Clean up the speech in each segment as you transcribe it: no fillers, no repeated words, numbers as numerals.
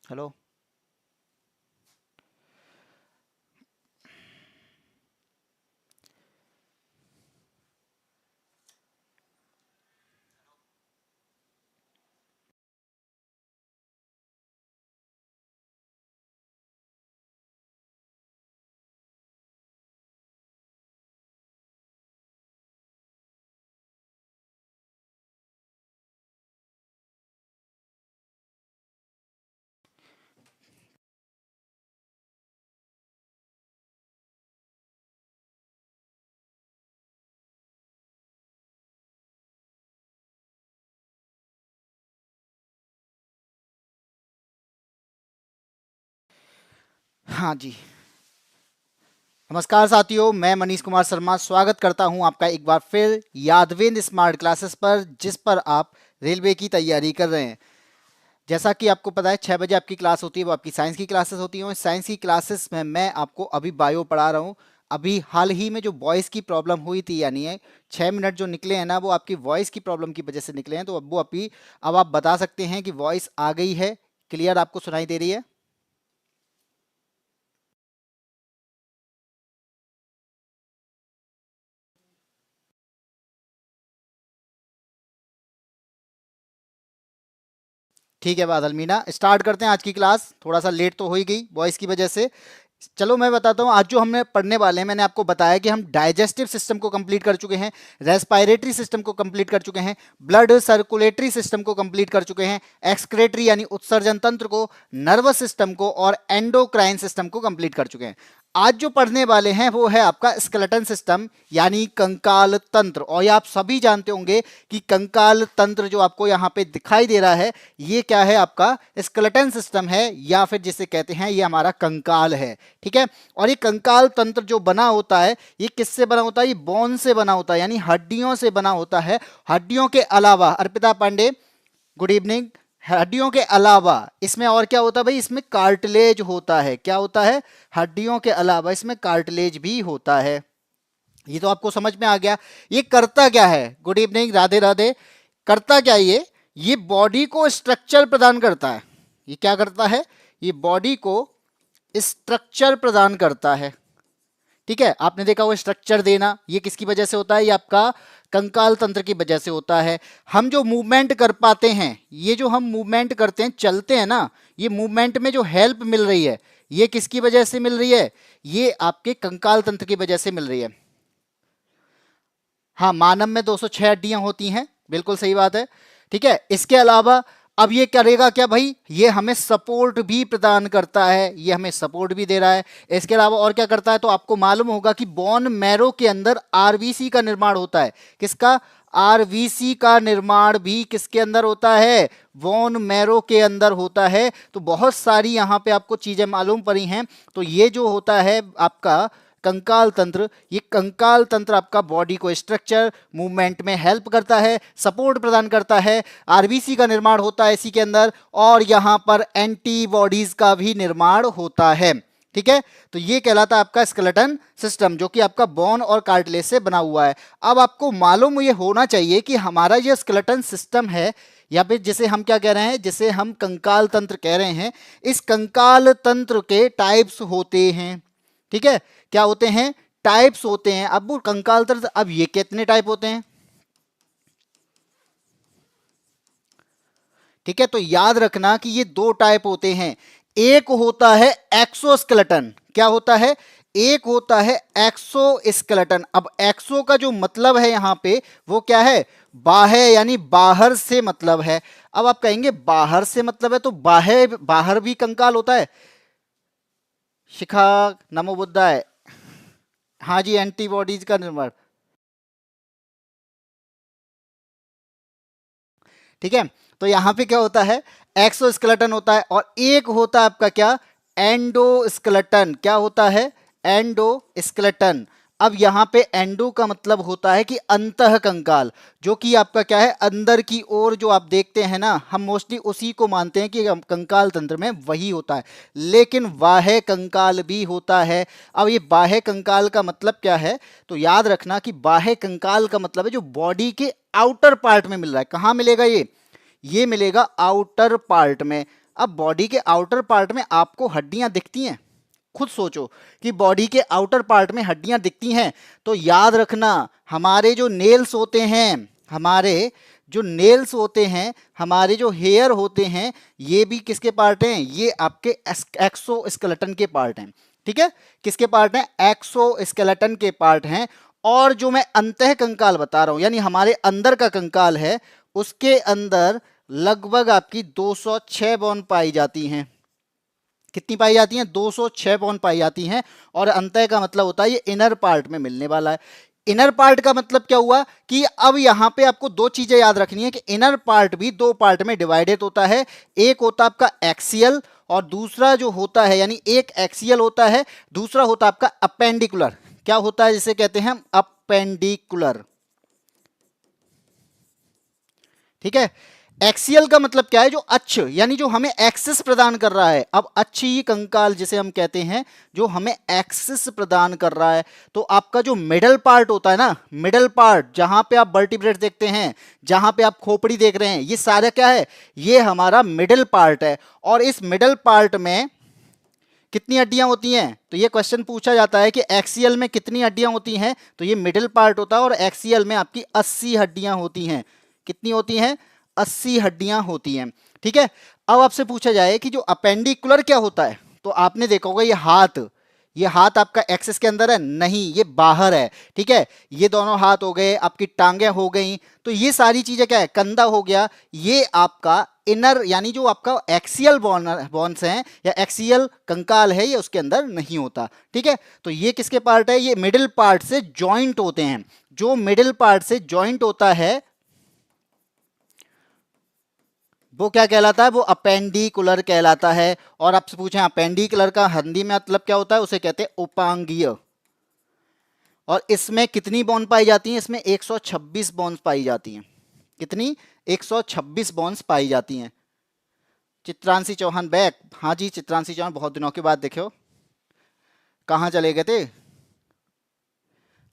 Hello. हाँ जी। नमस्कार साथियों, मैं मनीष कुमार शर्मा स्वागत करता हूं आपका एक बार फिर यादवेंद्र स्मार्ट क्लासेस पर, जिस पर आप रेलवे की तैयारी कर रहे हैं। जैसा कि आपको पता है 6 बजे आपकी क्लास होती है, वो आपकी साइंस की क्लासेस होती हैं। साइंस की क्लासेस में मैं आपको अभी बायो पढ़ा रहा हूँ। अभी हाल ही में जो वॉइस की प्रॉब्लम हुई थी, यानी 6 मिनट जो निकले हैं ना, वो आपकी वॉइस की प्रॉब्लम की वजह से निकले हैं। तो अब वो अभी अब आप बता सकते हैं कि वॉइस आ गई है, क्लियर आपको सुनाई दे रही है? ठीक है बादल मीना, स्टार्ट करते हैं आज की क्लास। थोड़ा सा लेट तो हो ही गई वॉइस की वजह से। चलो मैं बताता हूँ आज जो हमने पढ़ने वाले हैं। मैंने आपको बताया कि हम डाइजेस्टिव सिस्टम को कंप्लीट कर चुके हैं, रेस्पिरेटरी सिस्टम को कंप्लीट कर चुके हैं, ब्लड सर्कुलेटरी सिस्टम को कंप्लीट कर चुके हैं, एक्सक्रेटरी यानी उत्सर्जन तंत्र को, नर्वस सिस्टम को और एंडोक्राइन सिस्टम को कंप्लीट कर चुके हैं। आज जो पढ़ने वाले हैं वो है आपका स्केलेटन सिस्टम यानी कंकाल तंत्र। और ये आप सभी जानते होंगे कि कंकाल तंत्र जो आपको यहाँ पे दिखाई दे रहा है, ये क्या है? आपका स्केलेटन सिस्टम है, या फिर जिसे कहते हैं ये हमारा कंकाल है। ठीक है। और ये कंकाल तंत्र जो बना होता है, ये किससे बना होता है? ये बोन से बना होता है, यानी हड्डियों से बना होता है। हड्डियों के अलावा, अर्पिता पांडे गुड इवनिंग। हड्डियों के अलावा इसमें और क्या होता है भाई? इसमें कार्टिलेज होता है। क्या होता है? हड्डियों के अलावा इसमें कार्टिलेज भी होता है। ये तो आपको समझ में आ गया। ये करता क्या है? Good evening, Radhe Radhe. करता क्या है ये बॉडी को स्ट्रक्चर प्रदान करता है। ये क्या करता है? ये बॉडी को स्ट्रक्चर प्रदान करता है। ठीक है, आपने देखा वो स्ट्रक्चर देना, ये किसकी वजह से होता है? ये आपका कंकाल तंत्र की वजह से होता है। हम जो मूवमेंट कर पाते हैं, ये जो हम मूवमेंट करते हैं, चलते हैं ना, ये मूवमेंट में जो हेल्प मिल रही है, ये किसकी वजह से मिल रही है? ये आपके कंकाल तंत्र की वजह से मिल रही है। हाँ, मानव में 206 हड्डियां होती हैं, बिल्कुल सही बात है। ठीक है, इसके अलावा अब ये करेगा क्या भाई? ये हमें सपोर्ट भी प्रदान करता है, ये हमें सपोर्ट भी दे रहा है। इसके अलावा और क्या करता है? तो आपको मालूम होगा कि बोन मैरो के अंदर आरबीसी का निर्माण होता है। किसका? आरबीसी का निर्माण भी किसके अंदर होता है? बोन मैरो के अंदर होता है। तो बहुत सारी यहाँ पे आपको चीजें मालूम पड़ी हैं। तो ये जो होता है आपका कंकाल तंत्र, ये कंकाल तंत्र आपका बॉडी को स्ट्रक्चर मूवमेंट में हेल्प करता है, सपोर्ट प्रदान करता है। आरबीसी का निर्माण होता है इसी के अंदर, और यहां पर एंटीबॉडीज का भी निर्माण होता है। ठीक है, तो ये कहलाता है आपका स्केलेटन सिस्टम, जो कि आपका बोन और कार्टिलेज से बना हुआ है। अब आपको मालूम ये होना चाहिए कि हमारा ये स्केलेटन सिस्टम है, या फिर जिसे हम क्या कह रहे हैं, जिसे हम कंकाल तंत्र कह रहे हैं, इस कंकाल तंत्र के टाइप्स होते हैं। ठीक है, क्या होते हैं? टाइप्स होते हैं। अब वो कंकाल तंत्र, अब ये कितने टाइप होते हैं? ठीक है, तो याद रखना कि ये दो टाइप होते हैं। एक होता है एक्सोस्केलेटन। क्या होता है? एक होता है एक्सोस्केलेटन। अब एक्सो का जो मतलब है यहां पे, वो क्या है? बाह्य, यानी बाहर से मतलब है। अब आप कहेंगे बाहर से मतलब है, तो बाह्य, बाहर भी कंकाल होता है। शिखा, नमो बुद्धाय। हाँ जी, एंटीबॉडीज का निर्माण। ठीक है, तो यहां पे क्या होता है? एक्सोस्केलेटन होता है, और एक होता है आपका क्या? एंडोस्केलेटन। क्या होता है? एंडोस्केलेटन। अब यहां पे एंडो का मतलब होता है कि अंतः कंकाल, जो कि आपका क्या है? अंदर की ओर जो आप देखते हैं ना, हम मोस्टली उसी को मानते हैं कि कंकाल तंत्र में वही होता है। लेकिन बाह्य कंकाल भी होता है। अब ये बाह्य कंकाल का मतलब क्या है? तो याद रखना कि बाह्य कंकाल का मतलब है जो बॉडी के आउटर पार्ट में मिल रहा है। कहां मिलेगा ये? ये मिलेगा आउटर पार्ट में। अब बॉडी के आउटर पार्ट में आपको हड्डियां दिखती हैं, खुद सोचो कि बॉडी के आउटर पार्ट में हड्डियां दिखती हैं, तो याद रखना हमारे जो नेल्स होते हैं, हमारे जो नेल्स होते हैं, हमारे जो हेयर होते हैं, ये भी किसके पार्ट हैं? ये आपके एक्सोस्केलेटन के पार्ट हैं। ठीक है, किसके पार्ट हैं? एक्सोस्केलेटन के पार्ट हैं। और जो मैं अंतः कंकाल बता रहा हूं, यानी हमारे अंदर का कंकाल है, उसके अंदर लगभग आपकी 206 बोन पाई जाती हैं। कितनी पाई जाती हैं? 206 बोन पाई जाती हैं। और अंतः का मतलब होता है ये इनर पार्ट में मिलने वाला है। इनर पार्ट का मतलब क्या हुआ कि अब यहां पे आपको दो चीजें याद रखनी है कि इनर पार्ट भी दो पार्ट में डिवाइडेड होता है। एक होता आपका एक्सियल और दूसरा जो होता है, यानी एक एक्सियल होता है, दूसरा होता आपका अपेंडिकुलर। क्या होता है? जिसे कहते हैं हम अपेंडिकुलर। ठीक है, एक्सियल का मतलब क्या है? जो अक्ष, यानी जो हमें एक्सिस प्रदान कर रहा है। अब अक्ष ही कंकाल जिसे हम कहते हैं, जो हमें एक्सिस प्रदान कर रहा है। तो आपका जो मिडल पार्ट होता है ना, मिडल पार्ट जहां पे आप वर्टिब्रेट देखते हैं, जहां पे आप खोपड़ी देख रहे हैं, ये सारा क्या है? ये हमारा मिडल पार्ट है। और इस मिडल पार्ट में कितनी हड्डियां होती हैं? तो ये क्वेश्चन पूछा जाता है कि एक्सियल में कितनी हड्डियां होती हैं, तो ये मिडिल पार्ट होता है और एक्सियल में आपकी 80 हड्डियां होती हैं। कितनी होती हैं? 80 हड्डियां होती हैं। ठीक है, अब आपसे पूछा जाए कि जो अपेंडिकुलर क्या होता है, तो आपने देखा होगा ये हाथ आपका एक्सिस के अंदर है? नहीं, ये बाहर है। ठीक है, ये दोनों हाथ हो गए, आपकी टांगें हो गई, तो ये सारी चीजें क्या है? कंधा हो गया। ये आपका इनर, यानी जो आपका एक्सियल बोन्स हैं या एक्सियल कंकाल है, ये उसके अंदर नहीं होता। ठीक है, तो ये किसके पार्ट है? ये मिडिल पार्ट से जॉइंट होते हैं। जो मिडिल पार्ट से जॉइंट होता है वो क्या कहलाता है? वो अपेंडिकुलर कहलाता है। और आपसे पूछें अपेंडिकुलर का हिंदी में मतलब क्या होता है? उसे कहते हैं उपांगीय। और इसमें कितनी बॉन्ड पाई जाती हैं? इसमें 126 बॉन्ड्स पाई जाती हैं। कितनी? 126 बॉन्ड्स पाई जाती हैं। चित्रांशी चौहान बैक? हाँ जी, चित्रांशी चौहान बहुत दिनों के बाद देखे हो, कहाँ चले गए थे?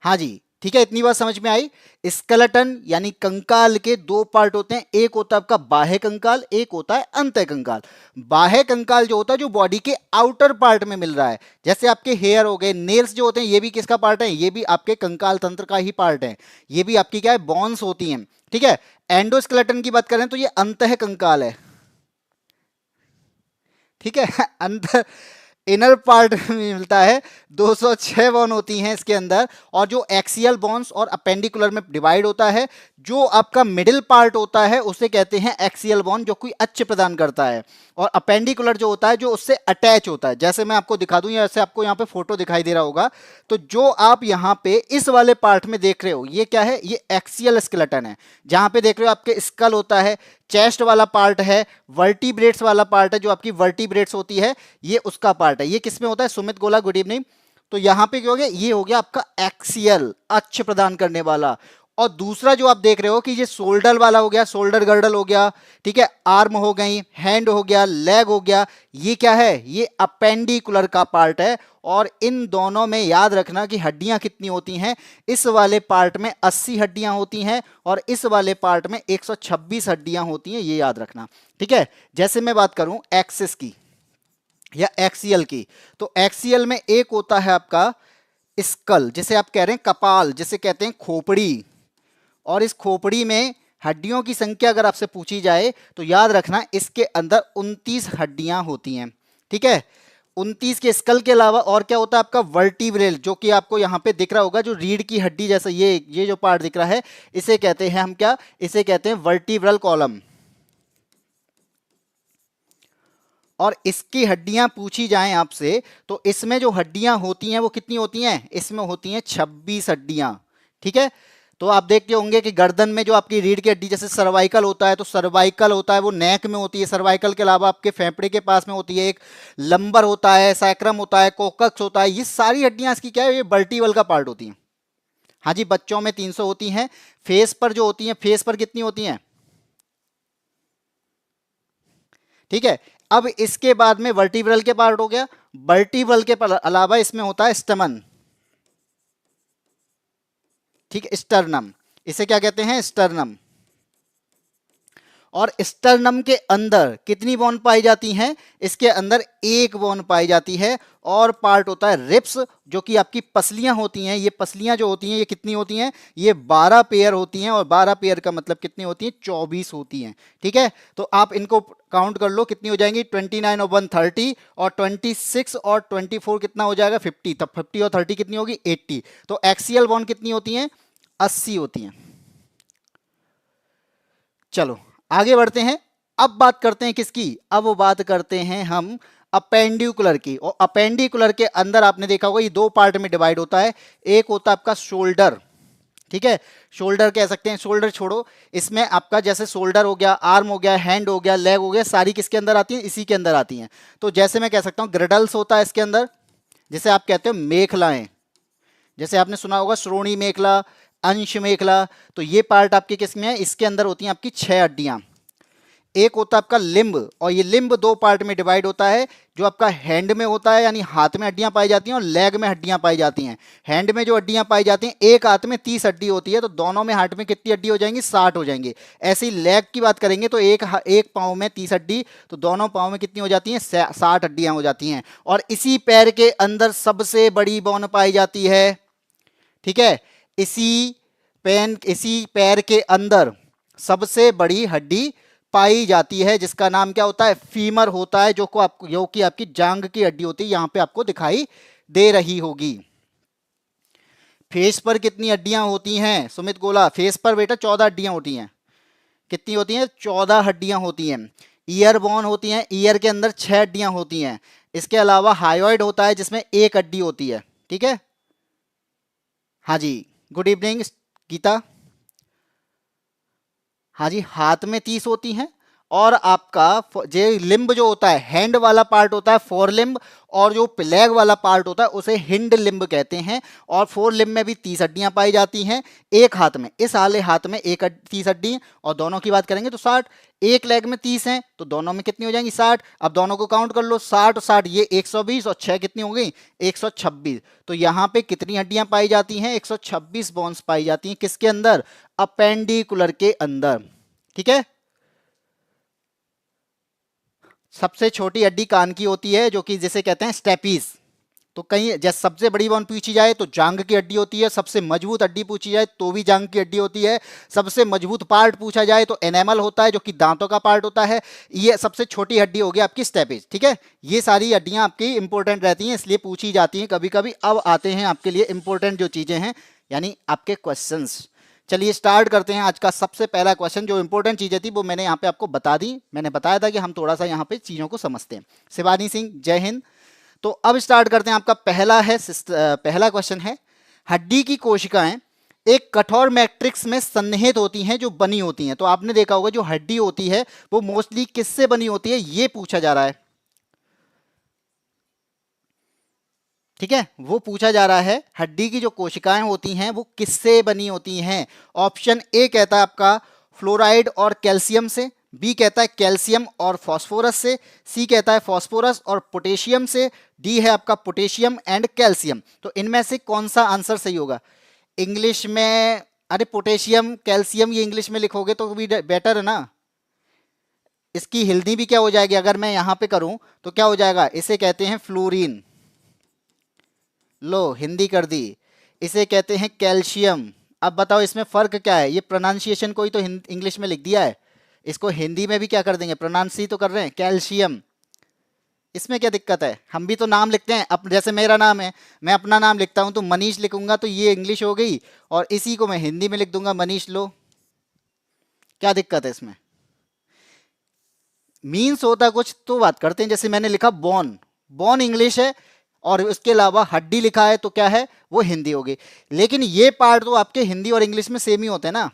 हाँ जी, ठीक है, इतनी बात समझ में आई। स्केलेटन यानी कंकाल के दो पार्ट होते हैं, एक होता है आपका बाह्य कंकाल, एक होता है अंतः कंकाल। बाह्य कंकाल जो होता है, जो बॉडी के आउटर पार्ट में मिल रहा है, जैसे आपके हेयर हो गए, नेल्स जो होते हैं, ये भी किसका पार्ट है? ये भी आपके कंकाल तंत्र का ही पार्ट है। ये भी आपकी क्या है? बॉन्स होती हैं। ठीक है, एंडोस्केलेटन की बात करें तो ये अंतः कंकाल है। ठीक है अंदर इनर पार्ट में मिलता है, 206 बॉन होती हैं इसके अंदर। और जो एक्सियल बॉन्स और अपेंडिकुलर में डिवाइड होता है, जो आपका मिडिल पार्ट होता है उसे कहते हैं एक्सियल बॉन्ड, जो कोई अक्ष प्रदान करता है। और अपेंडिकुलर जो होता है, जो उससे अटैच होता है। जैसे मैं आपको दिखा दूं, जैसे आपको यहाँ पे फोटो दिखाई दे रहा होगा, तो जो आप यहाँ पे इस वाले पार्ट में देख रहे हो, ये क्या है? ये एक्सियल स्केलेटन है। जहां पे देख रहे हो आपके स्कल होता है, चेस्ट वाला पार्ट है, वर्टिब्रेट्स वाला पार्ट है, जो आपकी वर्टिब्रेट्स होती है, ये उसका पार्ट है। ये किसमें होता है? सुमित गोला, गुड इवनिंग। तो यहां पे क्या हो गया? ये हो गया आपका एक्सियल, अक्ष प्रदान करने वाला। और दूसरा जो आप देख रहे हो कि ये शोल्डर वाला हो गया, शोल्डर गर्डल हो गया। ठीक है, आर्म हो गई, हैंड हो गया, लेग हो गया, ये क्या है? ये अपेंडिकुलर का पार्ट है। और इन दोनों में याद रखना कि हड्डियां कितनी होती हैं। इस वाले पार्ट में 80 हड्डियां होती हैं और इस वाले पार्ट में 126 हड्डियां होती हैं, ये याद रखना। ठीक है, जैसे मैं बात करूं एक्सिस की या एक्सियल की, तो एक्सियल में एक होता है आपका स्कल, जिसे आप कह रहे हैं कपाल, जिसे कहते हैं खोपड़ी। और इस खोपड़ी में हड्डियों की संख्या अगर आपसे पूछी जाए तो याद रखना इसके अंदर 29 हड्डियां होती हैं। ठीक है, 29 के स्कल के अलावा और क्या होता है आपका? वर्टिब्रेल, जो कि आपको यहां पे दिख रहा होगा, जो रीढ़ की हड्डी जैसा ये जो पार्ट दिख रहा है, इसे कहते हैं हम क्या? इसे कहते हैं वर्टिब्रल कॉलम। और इसकी हड्डियां पूछी जाएं आपसे, तो इसमें जो हड्डियां होती हैं वो कितनी होती हैं? इसमें होती हैं 26 हड्डियां। ठीक है, तो आप देखते होंगे कि गर्दन में जो आपकी रीढ़ की हड्डी, जैसे सर्वाइकल होता है, तो सर्वाइकल होता है वो नेक में होती है। सर्वाइकल के अलावा आपके फेफड़े के पास में होती है, एक लंबर होता है, सैक्रम होता है, कोकक्स होता है। ये सारी हड्डियां इसकी क्या है? ये वर्टिबल का पार्ट होती हैं। हाँ जी, बच्चों में 300 होती हैं। फेस पर जो होती हैं, फेस पर कितनी होती हैं? ठीक है, अब इसके बाद में वर्टिब्रल के पार्ट हो गया। वर्टिब्रल के अलावा इसमें होता है स्टमन। ठीक है, स्टर्नम, इसे क्या कहते हैं? स्टर्नम। और स्टर्नम के अंदर कितनी बोन पाई जाती हैं? इसके अंदर एक बोन पाई जाती है। और पार्ट होता है रिब्स, जो कि आपकी पसलियां होती हैं। ये पसलियां जो होती हैं ये कितनी होती हैं? ये 12 पेयर होती हैं, और 12 पेयर का मतलब कितनी होती हैं? 24 होती हैं। ठीक है, तो आप इनको काउंट कर लो, कितनी हो जाएंगी? 29 और 1 30, और 26 और 24 कितना हो जाएगा? 50। तब 50 और 30 कितनी होगी? 80। तो एक्सियल बॉन्ड कितनी होती हैं? 80 होती हैं। चलो आगे बढ़ते हैं। अब बात करते हैं किसकी? अब बात करते हैं हम अपेंडिकुलर की। और अपेंडिकुलर के अंदर आपने देखा होगा ये दो पार्ट में डिवाइड होता है। एक होता है आपका शोल्डर, ठीक है, शोल्डर कह सकते हैं। शोल्डर छोड़ो, इसमें आपका जैसे शोल्डर हो गया, आर्म हो गया, हैंड हो गया, लेग हो गया, सारी किसके अंदर आती हैं? इसी के अंदर आती हैं। तो जैसे मैं कह सकता हूं ग्रेडल्स होता है इसके अंदर, जिसे आप कहते हो मेखलाएं। जैसे आपने सुना होगा श्रोणी मेखला, अंश मेखला। तो ये पार्ट आपके किसमें है? इसके अंदर होती हैं आपकी 6 हड्डियां। एक होता है आपका लिम्ब, और ये लिम्ब दो पार्ट में डिवाइड होता है। जो आपका हैंड में होता है, यानी हाथ में हड्डियां पाई जाती हैं, और लेग में हड्डियां पाई जाती हैं। हैंड में जो हड्डियां पाई जाती हैं, एक हाथ में 30 हड्डी होती है, तो दोनों में हाथ में कितनी हड्डी हो जाएंगी? 60 हो जाएंगी। ऐसे ही लेग की बात करेंगे तो एक पाँव में 30 हड्डी, तो दोनों पाँव में कितनी हो जाती हैं? 60 हड्डियां हो जाती हैं। और इसी पैर के अंदर सबसे बड़ी बोन पाई जाती है। ठीक है, इसी पैर के अंदर सबसे बड़ी हड्डी पाई जाती है, जिसका नाम क्या होता है? फीमर होता है, जो कि आपकी जांग की हड्डी होती है। यहां पे आपको दिखाई दे रही होगी। फेस पर कितनी हड्डियां होती हैं सुमित गोला? फेस पर बेटा 14 हड्डियां होती हैं। कितनी होती हैं? 14 हड्डियां होती हैं। ईयर बोन होती हैं, ईयर के अंदर 6 हड्डियां होती हैं। इसके अलावा हायोइड होता है, जिसमें एक हड्डी होती है। ठीक है, हाँ जी, गुड इवनिंग गीता। हाँ जी, हाथ में 30 होती हैं। और आपका जो लिम्ब जो होता है, हैंड वाला पार्ट होता है फोर लिम्ब, और जो लेग वाला पार्ट होता है उसे हिंड लिम्ब कहते हैं। और फोर लिम्ब में भी 30 हड्डियां पाई जाती हैं एक हाथ में। इस वाले हाथ में 30 हड्डी, और दोनों की बात करेंगे तो 60। एक लेग में 30 हैं, तो दोनों में कितनी हो जाएंगी? 60। अब दोनों को काउंट कर लो, 60 और 60 ये 120, और 6 कितनी हो गई? 126। तो यहाँ पे कितनी हड्डियां पाई जाती हैं? 126 बोन्स पाई जाती हैं। किसके अंदर? अपेंडिकुलर के अंदर। ठीक है, सबसे छोटी हड्डी कान की होती है, जो कि जिसे कहते हैं स्टेपीज। तो कहीं जैसे सबसे बड़ी बोन पूछी जाए तो जांग की हड्डी होती है। सबसे मजबूत हड्डी पूछी जाए तो भी जांग की हड्डी होती है। सबसे मजबूत पार्ट पूछा जाए तो एनेमल होता है, जो कि दांतों का पार्ट होता है। ये सबसे छोटी हड्डी होगी आपकी स्टेपीज। ठीक है, ये सारी हड्डियां आपकी इंपॉर्टेंट रहती हैं, इसलिए पूछी जाती हैं कभी कभी। अब आते हैं आपके लिए इंपॉर्टेंट जो चीजें हैं, यानी आपके क्वेश्चंस। चलिए स्टार्ट करते हैं आज का सबसे पहला क्वेश्चन। जो इंपॉर्टेंट चीजें थी वो मैंने यहाँ पे आपको बता दी। मैंने बताया था कि हम थोड़ा सा यहाँ पे चीजों को समझते हैं। शिवानी सिंह, जय हिंद। तो अब स्टार्ट करते हैं। आपका पहला क्वेश्चन है, हड्डी की कोशिकाएं एक कठोर मैट्रिक्स में सन्निहित होती हैं, जो बनी होती हैं। तो आपने देखा होगा जो हड्डी होती है वो मोस्टली किससे बनी होती है, ये पूछा जा रहा है। ठीक है, वो पूछा जा रहा है हड्डी की जो कोशिकाएं होती हैं वो किससे बनी होती हैं। ऑप्शन ए कहता है आपका फ्लोराइड और कैल्शियम से, बी कहता है कैल्शियम और फास्फोरस से, सी कहता है फास्फोरस और पोटेशियम से, डी है आपका पोटेशियम एंड कैल्शियम। तो इनमें से कौन सा आंसर सही होगा? इंग्लिश में, अरे पोटेशियम कैल्शियम ये इंग्लिश में लिखोगे तो भी बेटर है ना। इसकी हिंदी भी क्या हो जाएगी अगर मैं यहां पे करूं तो क्या हो जाएगा? इसे कहते हैं फ्लोरीन। लो हिंदी कर दी। इसे कहते हैं कैल्शियम। अब बताओ इसमें फर्क क्या है? ये प्रोनाउंसिएशन को ही तो इंग्लिश में लिख दिया है, इसको हिंदी में भी क्या कर देंगे? प्रोनाउंस ही तो कर रहे हैं, कैल्शियम। इसमें क्या दिक्कत है? हम भी तो नाम लिखते हैं जैसे मेरा नाम है, मैं अपना नाम लिखता हूं तो मनीष लिखूंगा तो ये इंग्लिश हो गई, और इसी को मैं हिंदी में लिख दूंगा मनीष। लो क्या दिक्कत है इसमें? मीन्स होता कुछ तो बात करते हैं। जैसे मैंने लिखा बॉन, बॉन इंग्लिश है, और उसके अलावा हड्डी लिखा है तो क्या है? वो हिंदी होगी। लेकिन ये पार्ट तो आपके हिंदी और इंग्लिश में सेम ही होते हैं ना।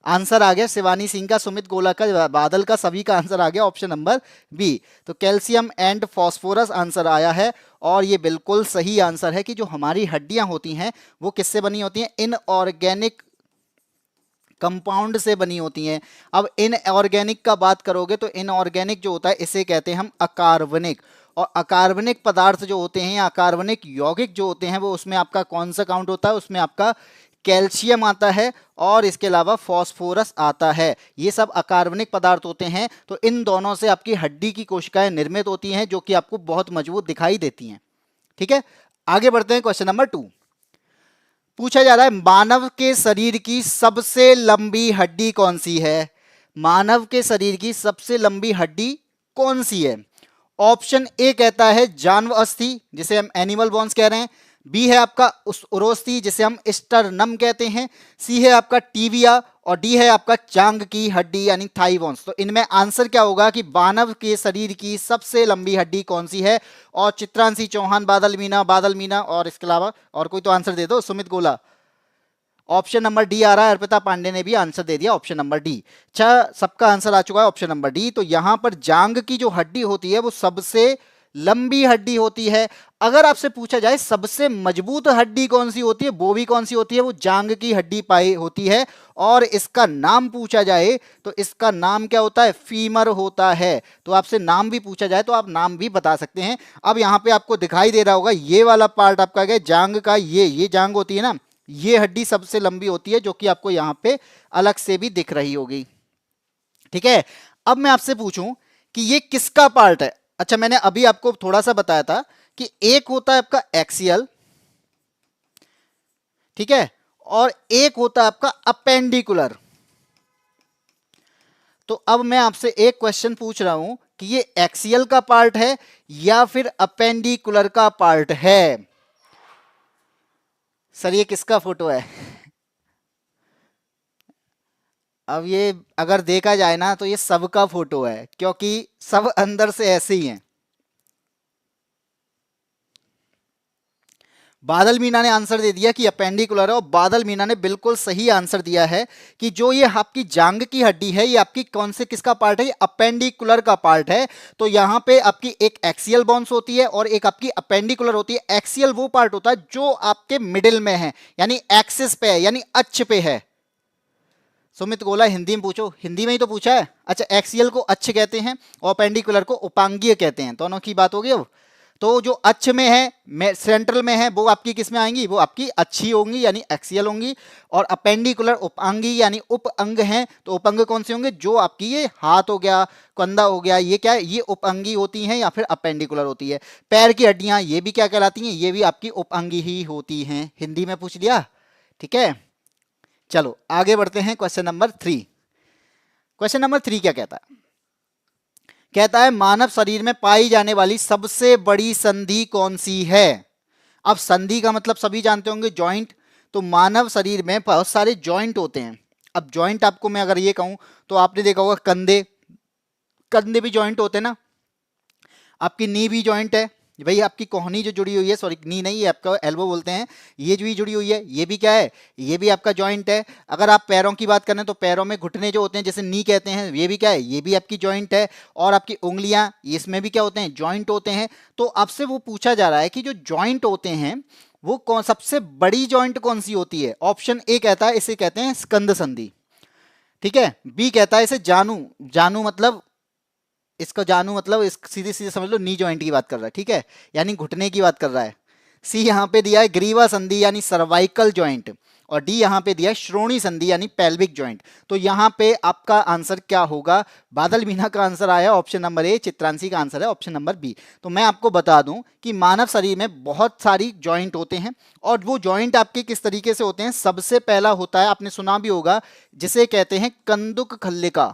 आंसर आ गया शिवानी सिंह का, सुमित गोला का, बादल का, सभी का आंसर आ गया ऑप्शन नंबर बी। तो कैल्शियम एंड फास्फोरस आंसर आया है, और ये बिल्कुल सही आंसर है कि जो हमारी हड्डियां होती हैं वो किससे बनी होती हैं? इनऑर्गेनिक कंपाउंड से बनी होती हैं। अब इनऑर्गेनिक का बात करोगे तो इनऑर्गेनिक जो होता है इसे कहते हैं हम अकार्बनिक। और अकार्बनिक पदार्थ जो होते हैं, अकार्बनिक यौगिक जो होते हैं, वो उसमें आपका कौन सा काउंट होता है? उसमें आपका कैल्शियम आता है और इसके अलावा फॉस्फोरस आता है। ये सब अकार्बनिक पदार्थ होते हैं। तो इन दोनों से आपकी हड्डी की कोशिकाएं निर्मित होती हैं जो कि आपको बहुत मजबूत दिखाई देती हैं। ठीक है, आगे बढ़ते हैं। क्वेश्चन नंबर 2 पूछा जा रहा है, मानव के शरीर की सबसे लंबी हड्डी कौन सी है? मानव के शरीर की सबसे लंबी हड्डी कौन सी है? ऑप्शन ए कहता है जान्व अस्थि, जिसे हम एनिमल बोन्स कह रहे हैं। बी है आपका उरोस्थि, जिसे हम स्टर्नम कहते हैं। सी है आपका टीबिया और डी है आपका जांघ की हड्डी यानी थाई बोन्स। तो इनमें आंसर क्या होगा कि मानव के शरीर की सबसे लंबी हड्डी कौन सी है? और चित्रांशी चौहान, बादल मीना और इसके अलावा और कोई तो आंसर दे दो। सुमित गोला, ऑप्शन नंबर डी आ रहा है। अर्पिता पांडे ने भी आंसर दे दिया ऑप्शन नंबर डी। अच्छा, सबका आंसर आ चुका है ऑप्शन नंबर डी। तो यहां पर जांघ की जो हड्डी होती है वो सबसे लंबी हड्डी होती है। अगर आपसे पूछा जाए सबसे मजबूत हड्डी कौन सी होती है, वो भी कौन सी होती है, वो जांघ की हड्डी पाई होती है। और इसका नाम पूछा जाए तो इसका नाम क्या होता है? फीमर होता है। तो आपसे नाम भी पूछा जाए तो आप नाम भी बता सकते हैं। अब यहाँ पे आपको दिखाई दे रहा होगा ये वाला पार्ट आपका क्या, जांघ का ये जांघ होती है ना, ये हड्डी सबसे लंबी होती है, जो कि आपको यहाँ पे अलग से भी दिख रही होगी। ठीक है, अब मैं आपसे पूछूं कि ये किसका पार्ट है? अच्छा, मैंने अभी आपको थोड़ा सा बताया था कि एक होता है आपका एक्सियल, ठीक है, और एक होता है आपका अपेंडिकुलर। तो अब मैं आपसे एक क्वेश्चन पूछ रहा हूं कि ये एक्सियल का पार्ट है या फिर अपेंडिकुलर का पार्ट है? सर ये किसका फोटो है? अब ये अगर देखा जाए ना तो ये सबका फोटो है, क्योंकि सब अंदर से ऐसे ही हैं। बादल मीना ने आंसर दे दिया कि अपेंडिकुलर है, और बादल मीना ने बिल्कुल सही आंसर दिया है कि जो ये आपकी जांघ की हड्डी है ये आपकी कौन से किसका पार्ट है? ये अपेंडिकुलर का पार्ट है। तो यहां पे आपकी एक एक्सियल बोन्स होती है और एक आपकी अपेंडिकुलर होती है। एक्सियल वो पार्ट होता है जो आपके मिडिल में है, यानी एक्सिस पे है, यानी अक्ष पे है। सुमित गोला, हिंदी में पूछो, हिंदी में ही तो पूछा है। अच्छा, एक्सियल को अक्ष कहते हैं और अपेंडिकुलर को उपांगीय कहते हैं। दोनों की बात होगी अब। तो जो अक्ष में है, सेंट्रल में है, वो आपकी किस में आएंगी? वो आपकी अच्छी होंगी यानी एक्सियल होंगी। और अपेंडिकुलर उपांगी यानी उप अंग हैं। तो उप अंग कौन से होंगे? जो आपकी ये हाथ हो गया, कंधा हो गया, ये क्या है? ये उपअंगी होती हैं या फिर अपेंडिकुलर होती है। पैर की हड्डियां ये भी क्या कहलाती हैं? ये भी आपकी उपअंगी ही होती हैं। हिंदी में पूछ लिया, ठीक है। चलो आगे बढ़ते हैं। Question number 3। क्वेश्चन नंबर 3 क्या कहता है? कहता है मानव शरीर में पाई जाने वाली सबसे बड़ी संधि कौन सी है? अब संधि का मतलब सभी जानते होंगे, जॉइंट। तो मानव शरीर में बहुत सारे जॉइंट होते हैं। अब जॉइंट आपको मैं अगर ये कहूं तो आपने देखा होगा कंधे, कंधे भी जॉइंट होते हैं ना। आपकी नी भी जॉइंट है भाई, आपकी कोहनी जो जुड़ी हुई है, सॉरी नी नहीं, ये आपका एल्बो बोलते हैं, ये जो भी जुड़ी हुई है ये भी क्या है? ये भी आपका जॉइंट है। अगर आप पैरों की बात करें तो पैरों में घुटने जो होते हैं जैसे नी कहते हैं, ये भी क्या है? ये भी आपकी जॉइंट है। और आपकी उंगलियां, इसमें भी क्या होते हैं? जॉइंट होते हैं। तो आपसे वो पूछा जा रहा है कि जो जॉइंट होते हैं वो कौन सबसे बड़ी जॉइंट कौन सी होती है? ऑप्शन ए कहता है इसे कहते हैं स्कंद संधि, ठीक है। बी कहता है इसे जानू, जानू मतलब इसका जानू मतलब इस सीधे सीधे समझ लो नी जॉइंट की बात कर रहा है, ठीक है, यानी घुटने की बात कर रहा है। सी यहाँ पे दिया है ग्रीवा संधि यानी सर्वाइकल जॉइंट, और डी यहाँ पे दिया है श्रोणी संधि यानी पेल्विक जॉइंट। तो यहाँ पे आपका आंसर क्या होगा? बादल मीना का आंसर आया ऑप्शन नंबर ए, चित्रांशी का आंसर है ऑप्शन नंबर बी। तो मैं आपको बता दूं कि मानव शरीर में बहुत सारी जॉइंट होते हैं, और वो जॉइंट आपके किस तरीके से होते हैं? सबसे पहला होता है, आपने सुना भी होगा, जिसे कहते हैं कंदुक खल्लिका।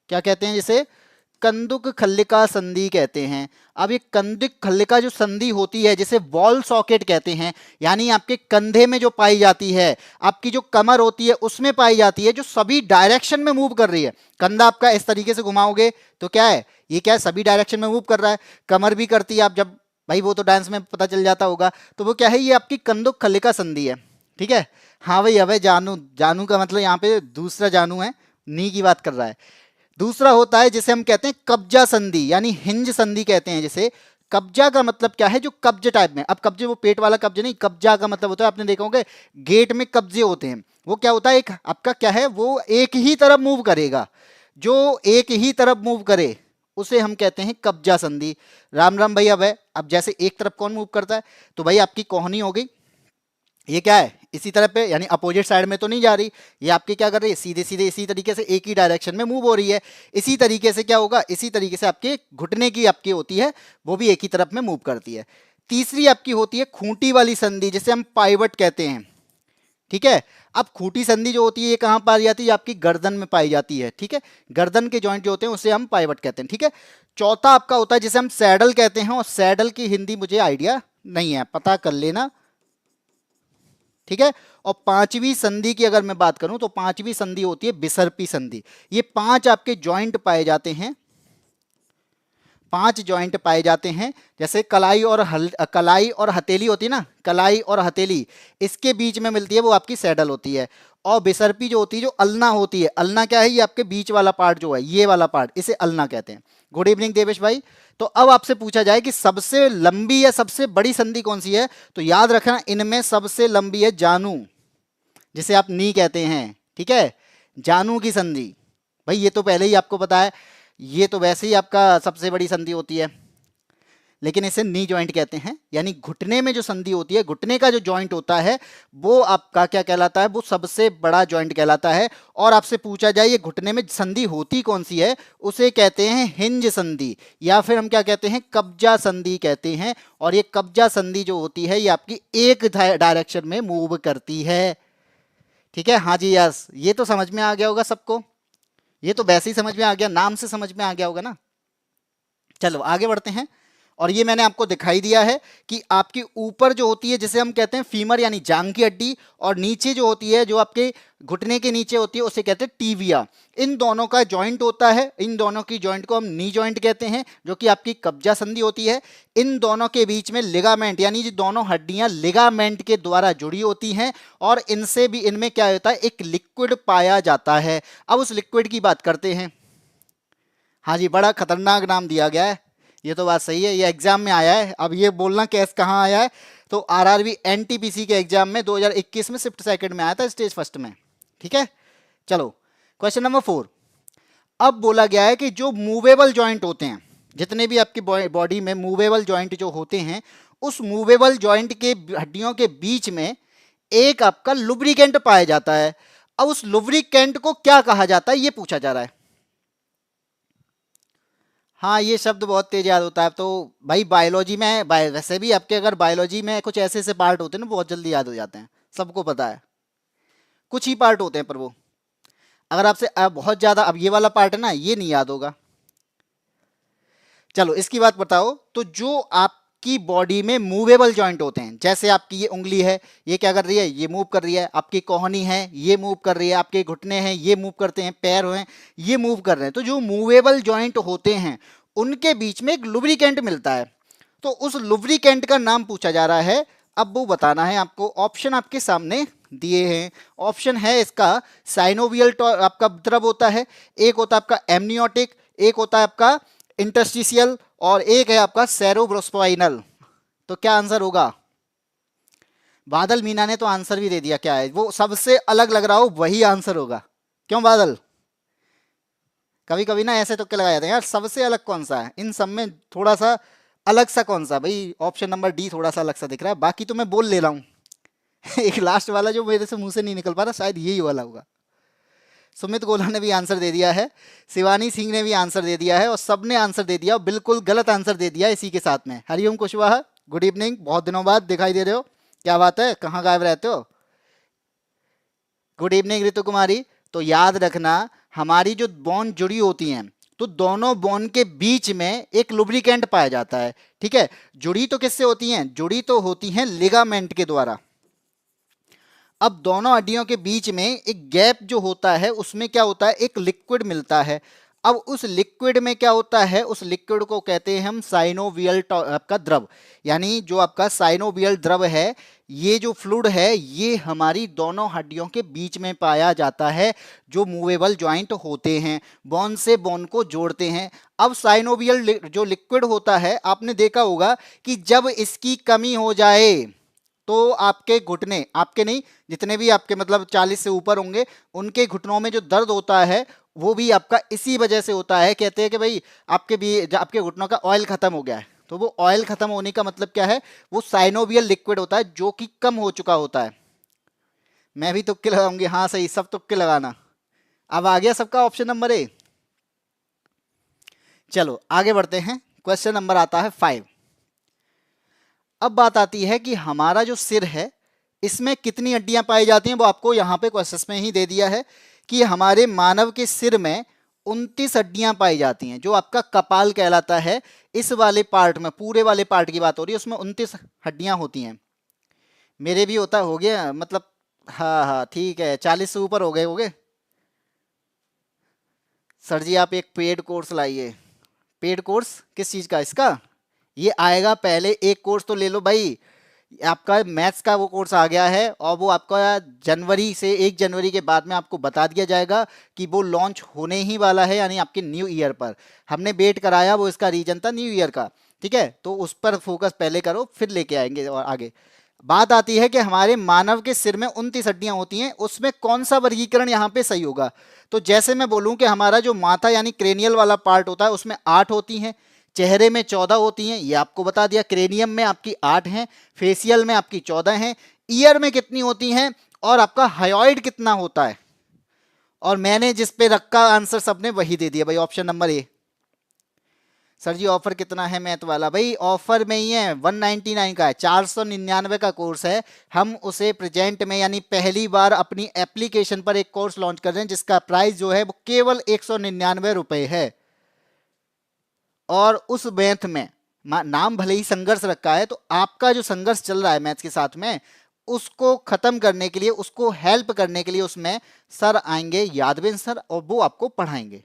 क्या कहते हैं? जिसे कंदुक खल्लिका संधि कहते हैं। अब ये कंदुक खल्लिका जो संधि होती है जिसे वॉल सॉकेट कहते हैं, यानी आपके कंधे में जो पाई जाती है, आपकी जो कमर होती है उसमें पाई जाती है, जो सभी डायरेक्शन में मूव कर रही है। कंधा आपका इस तरीके से घुमाओगे तो क्या है? ये क्या है? सभी डायरेक्शन में मूव कर रहा है। कमर भी करती है, आप जब भाई वो तो डांस में पता चल जाता होगा। तो वो क्या है? ये आपकी कंदुक खल्लिका संधि है, ठीक है। हाँ भाई, अब जानू, जानू का मतलब यहाँ पे दूसरा जानू है, नी की बात कर रहा है। दूसरा होता है जिसे हम कहते हैं कब्जा संधि यानी हिंज संधि कहते हैं जिसे। कब्जा का मतलब क्या है? जो कब्जे टाइप में, अब कब्जे वो पेट वाला कब्जे नहीं, कब्जा का मतलब होता है, आपने देखा होगा गेट में कब्जे होते हैं, वो क्या होता है? एक आपका क्या है? वो एक ही तरफ मूव करेगा, जो एक ही तरफ मूव करे उसे हम कहते हैं कब्जा संधि। राम भाई, अब है, अब जैसे एक तरफ कौन मूव करता है? तो भाई आपकी कोहनी हो गई, ये क्या है? इसी तरह पे, यानी अपोजिट साइड में तो नहीं जा रही, ये आपकी क्या कर रही है, सीधे सीधे इसी तरीके से एक ही डायरेक्शन में मूव हो रही है। इसी तरीके से क्या होगा, इसी तरीके से आपके घुटने की आपकी होती है, वो भी एक ही तरफ में मूव करती है। तीसरी आपकी होती है खूंटी वाली संधि, जिसे हम पाइवट कहते हैं। ठीक है, अब खूंटी संधि जो होती है ये कहाँ पाई जाती है, आपकी गर्दन में पाई जाती है। ठीक है, गर्दन के जॉइंट जो होते हैं उसे हम पाइवट कहते हैं। ठीक है, चौथा आपका होता है जिसे हम सैडल कहते हैं, और सैडल की हिंदी मुझे आइडिया नहीं है, पता कर लेना। ठीक है, और पांचवी संधि की अगर मैं बात करूं तो पांचवी संधि होती है बिसर्पी संधि। ये 5 आपके जॉइंट पाए जाते हैं, 5 जॉइंट पाए जाते हैं, जैसे कलाई और हथेली होती है ना, कलाई और हथेली, इसके बीच में मिलती है, वो आपकी सैडल होती है। और बिसर्पी जो होती है, जो अल्ना होती है, अल्ना क्या है, ये आपके बीच वाला पार्ट जो है, ये वाला पार्ट, इसे अल्ना कहते हैं। गुड इवनिंग देवेश भाई। तो अब आपसे पूछा जाए कि सबसे लंबी या सबसे बड़ी संधि कौन सी है, तो याद रखना इनमें सबसे लंबी है जानू, जिसे आप नी कहते हैं। ठीक है, जानू की संधि, भाई ये तो पहले ही आपको पता है, ये तो वैसे ही आपका सबसे बड़ी संधि होती है, लेकिन इसे नी जॉइंट कहते हैं। यानी घुटने में जो संधि होती है, घुटने का जो जॉइंट होता है, वो आपका क्या कहलाता है, वो सबसे बड़ा जॉइंट कहलाता है। और आपसे पूछा जाए ये घुटने में संधि होती कौन सी है, उसे कहते हैं हिंज संधि, या फिर हम क्या कहते हैं, कब्जा संधि कहते हैं। और ये कब्जा संधि जो होती है, ये आपकी एक डायरेक्शन में मूव करती है। ठीक है, हाँ जी, यस, ये तो समझ में आ गया होगा सबको, ये तो वैसे ही समझ में आ गया, नाम से समझ में आ गया होगा ना। चलो आगे बढ़ते हैं। और ये मैंने आपको दिखाई दिया है कि आपकी ऊपर जो होती है, जिसे हम कहते हैं फीमर यानी जांग की हड्डी, और नीचे जो होती है, जो आपके घुटने के नीचे होती है, उसे कहते हैं टीविया। इन दोनों का जॉइंट होता है, इन दोनों की जॉइंट को हम नी जॉइंट कहते हैं, जो कि आपकी कब्जा संधि होती है। इन दोनों के बीच में लिगामेंट, यानी जो दोनों हड्डियां लिगामेंट के द्वारा जुड़ी होती हैं, और इनसे भी, इनमें क्या होता है, एक लिक्विड पाया जाता है। अब उस लिक्विड की बात करते हैं। हाँ जी, बड़ा खतरनाक नाम दिया गया है, ये तो बात सही है, ये एग्जाम में आया है। अब ये बोलना कैस कहाँ आया है, तो आरआरबी एनटीपीसी के एग्जाम में 2021 में शिफ्ट सेकंड में आया था, स्टेज फर्स्ट में। ठीक है, चलो क्वेश्चन नंबर 4। अब बोला गया है कि जो मूवेबल जॉइंट होते हैं, जितने भी आपकी बॉडी में मूवेबल जॉइंट जो होते हैं, उस मूवेबल जॉइंट के हड्डियों के बीच में एक आपका लुब्रिकेंट पाया जाता है। अब उस लुब्रिकेंट को क्या कहा जाता है, ये पूछा जा रहा है। हाँ, ये शब्द बहुत तेज याद होता है, तो भाई बायोलॉजी में, वैसे भी आपके अगर बायोलॉजी में कुछ ऐसे ऐसे पार्ट होते हैं ना, बहुत जल्दी याद हो जाते हैं, सबको पता है। कुछ ही पार्ट होते हैं, पर वो अगर आपसे बहुत ज़्यादा, अब ये वाला पार्ट है ना, ये नहीं याद होगा। चलो इसकी बात बताओ, तो जो आपकी बॉडी में मूवेबल जॉइंट होते हैं, जैसे आपकी ये उंगली है, ये क्या कर रही है, ये मूव कर रही है, आपकी कोहनी है, ये मूव कर रही है, आपके घुटने हैं, ये मूव करते हैं, पैर हैं, ये मूव कर रहे हैं। तो जो मूवेबल जॉइंट होते हैं, उनके बीच में एक लुब्रिकेंट मिलता है, तो उस लुब्रिकेंट का नाम पूछा जा रहा है। अब वो बताना है आपको, ऑप्शन आपके सामने दिए हैं। ऑप्शन है इसका, साइनोवियल आपका द्रव होता है, एक होता है आपका एमनियोटिक, एक होता है आपका इंटरस्टिशियल, और एक है आपका सेरोब्रोस्पाइनल। तो क्या आंसर होगा? बादल मीना ने तो आंसर भी दे दिया, क्या है वो सबसे अलग लग रहा हो वही आंसर होगा। क्यों बादल? कभी कभी ना ऐसे तुक्के लगाए जाते हैं यार, सबसे अलग कौन सा है इन सब में, थोड़ा सा अलग सा कौन सा? भाई ऑप्शन नंबर डी थोड़ा सा अलग सा दिख रहा है, बाकी तो मैं बोल ले रहा हूँ। एक लास्ट वाला जो मेरे से मुंह से नहीं निकल पा रहा, शायद यही वाला होगा। सुमित गोला ने भी आंसर दे दिया है, शिवानी सिंह ने भी आंसर दे दिया है, और सबने आंसर दे दिया, बिल्कुल गलत आंसर दे दिया इसी के साथ में। हरिओम कुशवाहा, गुड इवनिंग, बहुत दिनों बाद दिखाई दे रहे हो, क्या बात है, कहाँ गायब रहते हो? गुड इवनिंग ऋतु कुमारी। तो याद रखना, हमारी जो बोन जुड़ी होती हैं, तो दोनों बोन के बीच में एक लुब्रिकेंट पाया जाता है। ठीक है, जुड़ी तो किससे होती हैं? जुड़ी तो होती हैं लिगामेंट के द्वारा। अब दोनों हड्डियों के बीच में एक गैप जो होता है, उसमें क्या होता है, एक लिक्विड मिलता है। अब उस लिक्विड में क्या होता है, उस लिक्विड को कहते हैं हम साइनोवियल आपका द्रव। यानी जो आपका साइनोवियल द्रव है, ये जो फ्लूइड है, ये हमारी दोनों हड्डियों के बीच में पाया जाता है, जो मूवेबल जॉइंट होते हैं, बोन से बोन को जोड़ते हैं। अब साइनोवियल जो लिक्विड होता है, आपने देखा होगा कि जब इसकी कमी हो जाए, तो आपके घुटने, आपके नहीं, जितने भी आपके मतलब 40 से ऊपर होंगे, उनके घुटनों में जो दर्द होता है, वो भी आपका इसी वजह से होता है। कहते हैं कि भाई आपके घुटनों का ऑयल खत्म हो गया है, तो वो ऑयल खत्म होने का मतलब क्या है, वो साइनोवियल लिक्विड होता है जो कि कम हो चुका होता है। मैं भी तुक्के लगाऊंगी, हाँ सही, सब तुक्के लगाना। अब आ गया सबका ऑप्शन नंबर ए। चलो आगे बढ़ते हैं, क्वेश्चन नंबर आता है 5। अब बात आती है कि हमारा जो सिर है इसमें कितनी हड्डियां पाई जाती हैं, वो आपको यहाँ पे क्वेश्चन में ही दे दिया है कि हमारे मानव के सिर में 29 हड्डियां पाई जाती हैं, जो आपका कपाल कहलाता है। इस वाले पार्ट में, पूरे वाले पार्ट की बात हो रही है, उसमें 29 हड्डियां होती हैं। मेरे भी होता हो गया मतलब, हाँ हाँ ठीक है, 40 से ऊपर हो गए। सर जी आप एक पेड कोर्स लाइए। पेड कोर्स किस चीज़ का, इसका ये आएगा, पहले एक कोर्स तो ले लो भाई। आपका मैथ्स का वो कोर्स आ गया है और वो आपका जनवरी से, 1 जनवरी के बाद में आपको बता दिया जाएगा कि वो लॉन्च होने ही वाला है, यानी आपके न्यू ईयर पर। हमने वेट कराया, वो इसका रीजन था न्यू ईयर का, ठीक है, तो उस पर फोकस पहले करो, फिर लेके आएंगे और आगे। बात आती है कि हमारे मानव के सिर में 29 हड्डियां होती हैं, उसमें कौन सा वर्गीकरण यहाँ पे सही होगा। तो जैसे मैं बोलूं कि हमारा जो माथा यानी क्रेनियल वाला पार्ट होता है उसमें 8 होती हैं, चेहरे में 14 होती हैं, ये आपको बता दिया। क्रेनियम में आपकी 8 हैं, फेशियल में आपकी 14 हैं, ईयर में कितनी होती हैं, और आपका हायोइड कितना होता है। और मैंने जिस पे रखा आंसर सबने वही दे दिया भाई, option number A. Sir ji offer कितना है मैथ वाला, भाई ऑफर में ही है, 199 का है, 499 का कोर्स है। हम उसे प्रेजेंट में यानी पहली बार अपनी एप्लीकेशन पर एक कोर्स लॉन्च कर रहे हैं जिसका प्राइस जो है वो केवल 199 रुपए है। और उस मैथ में नाम भले ही संघर्ष रखा है, तो आपका जो संघर्ष चल रहा है मैथ्स के साथ में, उसको खत्म करने के लिए, उसको हेल्प करने के लिए उसमें सर आएंगे, यादवेंद्र सर, और वो आपको पढ़ाएंगे।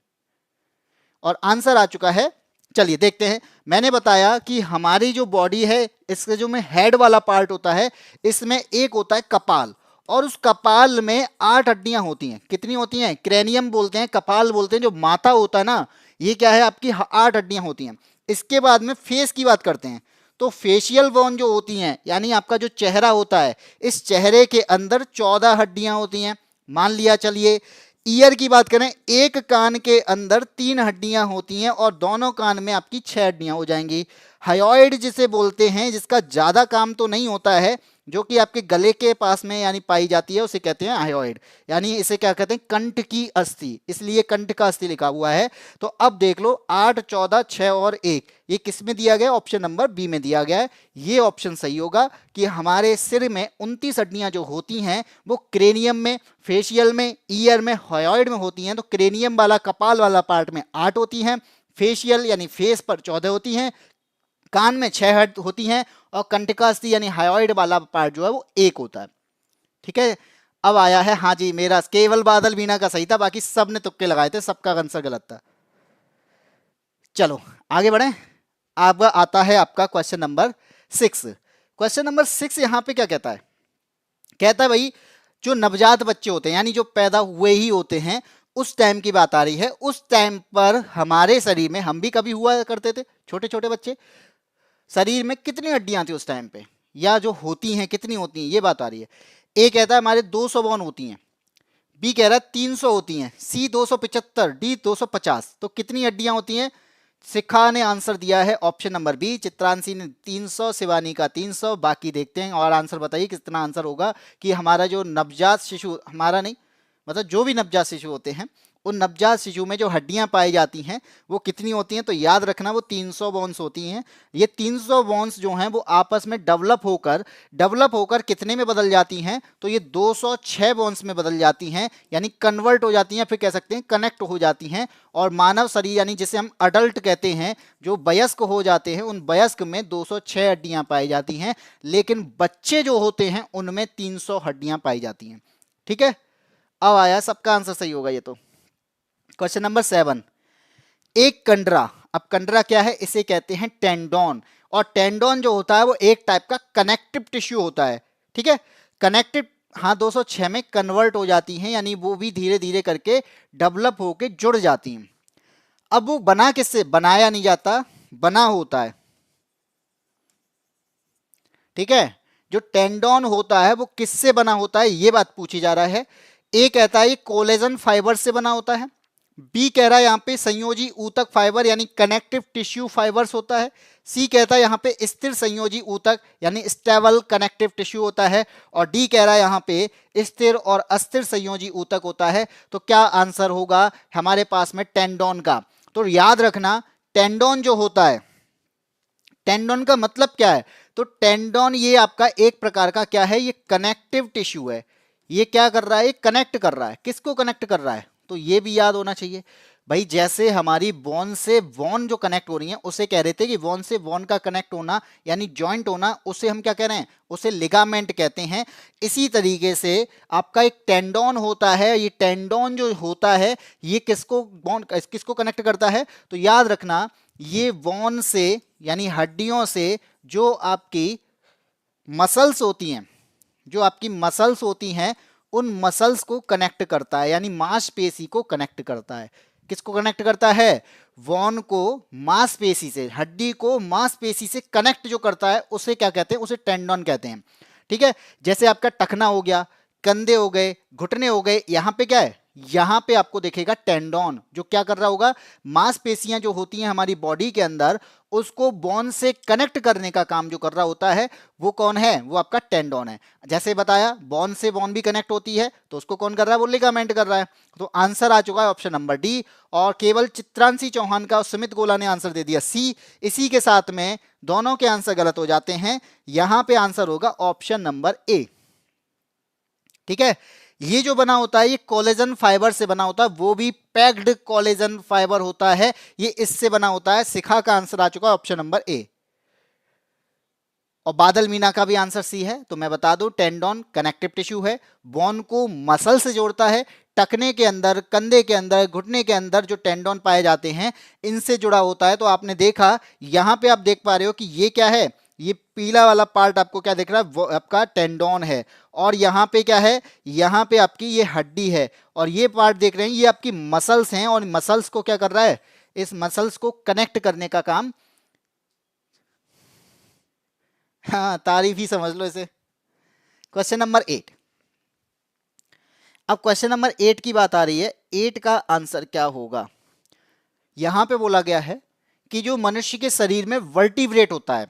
और आंसर आ चुका है, चलिए देखते हैं। मैंने बताया कि हमारी जो बॉडी है, इसके जो में हेड वाला पार्ट होता है, इसमें एक होता है कपाल, और उस कपाल में 8 हड्डियां होती हैं। कितनी होती हैं, क्रेनियम बोलते हैं, कपाल बोलते हैं, जो माथा होता है ना, ये क्या है आपकी 8 हड्डियां होती हैं। इसके बाद में फेस की बात करते हैं, तो फेशियल बोन जो होती हैं, यानी आपका जो चेहरा होता है, इस चेहरे के अंदर 14 हड्डियां होती हैं, मान लिया। चलिए ईयर की बात करें, एक कान के अंदर 3 हड्डियां होती हैं और दोनों कान में आपकी 6 हड्डियां हो जाएंगी। हायोइड जिसे बोलते हैं, जिसका ज़्यादा काम तो नहीं होता है, जो कि आपके गले के पास में यानी पाई जाती है, उसे कहते हैं हायोइड, यानी इसे क्या कहते हैं, कंठ की अस्थि, इसलिए कंठ का अस्थि लिखा हुआ है। तो अब देख लो 8, 14, 6 और 1, ये किस में दिया गया, ऑप्शन नंबर बी में दिया गया है। ये ऑप्शन सही होगा कि हमारे सिर में 29 हड्डियां जो होती हैं वो क्रेनियम में, फेशियल में, ईयर में, हायोइड में होती हैं। तो क्रेनियम वाला, कपाल वाला पार्ट में 8 होती हैं, फेशियल यानी फेस पर 14 होती हैं, कान में 6 हड्डी होती हैं, और कंठकास्थि यानी हायोइड वाला पार्ट जो है वो 1 होता है। ठीक है, अब आया है, हाँ जी मेरा केवल बादल मीना का सही था, बाकी सब ने तुक्के लगाए थे, सबका आंसर गलत था। चलो आगे बढ़ें। अब आता है आपका क्वेश्चन नंबर 6। क्वेश्चन नंबर 6 यहाँ पे क्या कहता है, कहता है भाई जो नवजात बच्चे होते हैं, यानी जो पैदा हुए ही होते हैं, उस टाइम की बात आ रही है। उस टाइम पर हमारे शरीर में, हम भी कभी हुआ करते थे छोटे छोटे बच्चे, शरीर में कितनी हड्डियां थी उस टाइम पे, या जो होती हैं कितनी होती हैं, ये बात आ रही है। ए कहता है हमारे 200 बोन होती हैं, बी कह रहा है 300 होती हैं, सी 275, डी 250। तो कितनी हड्डियां होती हैं, शिखा ने आंसर दिया है ऑप्शन नंबर बी, चित्रांशी ने 300, शिवानी का 300। बाकी देखते हैं और आंसर बताइए कितना आंसर होगा कि हमारा जो नवजात शिशु, हमारा नहीं मतलब जो भी नवजात शिशु होते हैं, उन नवजात शिशु में जो हड्डियां पाई जाती हैं वो कितनी होती हैं। तो याद रखना वो 300 बोन्स होती हैं। ये 300 बोन्स जो हैं वो आपस में डेवलप होकर कितने में बदल जाती हैं, तो ये 206 बोन्स में बदल जाती हैं, यानी कन्वर्ट हो जाती हैं, फिर कह सकते हैं कनेक्ट हो जाती हैं। और मानव शरीर यानी जिसे हम अडल्ट कहते हैं, जो वयस्क हो जाते हैं, उन वयस्क में 206 हड्डियां पाई जाती हैं, लेकिन बच्चे जो होते हैं उनमें 300 हड्डियां पाई जाती हैं। ठीक है, अब आया सबका आंसर सही होगा ये तो। क्वेश्चन नंबर 7, एक कंडरा। अब कंडरा क्या है, इसे कहते हैं टेंडोन, और टेंडोन जो होता है वो एक टाइप का कनेक्टिव टिश्यू होता है। ठीक है, कनेक्टिव, हाँ 206 में कन्वर्ट हो जाती हैं, यानी वो भी धीरे धीरे करके डेवलप होके जुड़ जाती हैं। अब वो बना किससे, बनाया नहीं जाता, बना होता है। ठीक है, जो टेंडोन होता है वो किससे बना होता है, ये बात पूछी जा रहा है। ए कहता है ये कोलेजन फाइबर से बना होता है, बी कह रहा है यहाँ पे संयोजी ऊतक फाइबर यानी कनेक्टिव टिश्यू फाइबर्स होता है। सी कहता है यहाँ पे स्थिर संयोजी ऊतक यानी स्टेबल कनेक्टिव टिश्यू होता है। और डी कह रहा है यहाँ पे स्थिर और अस्थिर संयोजी ऊतक होता है। तो क्या आंसर होगा हमारे पास में टेंडोन का? तो याद रखना टेंडोन जो होता है, टेंडोन का मतलब क्या है? तो टेंडोन ये आपका एक प्रकार का क्या है, ये कनेक्टिव टिश्यू है। ये क्या कर रहा है, ये कनेक्ट कर रहा है। किसको कनेक्ट कर रहा है? तो ये भी याद होना चाहिए भाई। जैसे हमारी बोन से बोन जो कनेक्ट हो रही है उसे कह रहे थे कि बोन से बोन का कनेक्ट होना यानी जॉइंट होना, उसे हम क्या कह रहे हैं, उसे लिगामेंट कहते हैं। इसी तरीके से आपका एक टेंडोन होता है। ये टेंडोन जो होता है ये किसको कनेक्ट करता है? तो याद रखना ये बोन से यानी हड्डियों से जो आपकी मसल्स होती हैं, जो आपकी मसल्स होती हैं उन मसल्स को कनेक्ट करता है, यानी मांसपेशी को कनेक्ट करता है। किसको कनेक्ट करता है? वॉन को मांसपेशी से, हड्डी को मांसपेशी से कनेक्ट जो करता है उसे क्या कहते हैं? उसे टेंडन कहते हैं। ठीक है, जैसे आपका टखना हो गया, कंधे हो गए, घुटने हो गए, यहां पे क्या है, यहां पे आपको देखेगा टेंडोन जो क्या कर रहा होगा, मांसपेशियां जो होती हैं हमारी बॉडी के अंदर उसको बोन से कनेक्ट करने का काम जो कर रहा होता है वो कौन है? वो आपका टेंडोन है। जैसे बताया बोन से बोन भी कनेक्ट होती है तो उसको कौन कर रहा है? वो लिगामेंट कर रहा है। तो आंसर आ चुका है ऑप्शन नंबर डी। और केवल चित्रांशी चौहान का और सुमित गोला ने आंसर दे दिया सी। इसी के साथ में दोनों के आंसर गलत हो जाते हैं। यहां पे आंसर होगा ऑप्शन नंबर ए। ठीक है, ये जो बना होता है ये कोलेजन फाइबर से बना होता है, वो भी पैक्ड कोलेजन फाइबर होता है, ये इससे बना होता है। शिखा का आंसर आ चुका है ऑप्शन नंबर ए। और बादल मीना का भी आंसर सी है। तो मैं बता दूं टेंडोन कनेक्टिव टिश्यू है, बोन को मसल से जोड़ता है। टखने के अंदर, कंधे के अंदर, घुटने के अंदर जो टेंडोन पाए जाते हैं इनसे जुड़ा होता है। तो आपने देखा यहां पे आप देख पा रहे हो कि ये क्या है, ये पीला वाला पार्ट आपको क्या दिख रहा है? वो आपका टेंडोन है। और यहाँ पे क्या है, यहाँ पे आपकी ये हड्डी है। और ये पार्ट देख रहे हैं ये आपकी मसल्स हैं। और मसल्स को क्या कर रहा है? इस मसल्स को कनेक्ट करने का काम, हाँ तारीफ ही समझ लो इसे। Question number 8। अब क्वेश्चन नंबर 8 की बात आ रही है। 8 का आंसर क्या होगा? यहां पे बोला गया है कि जो मनुष्य के शरीर में वर्टिब्रेट होता है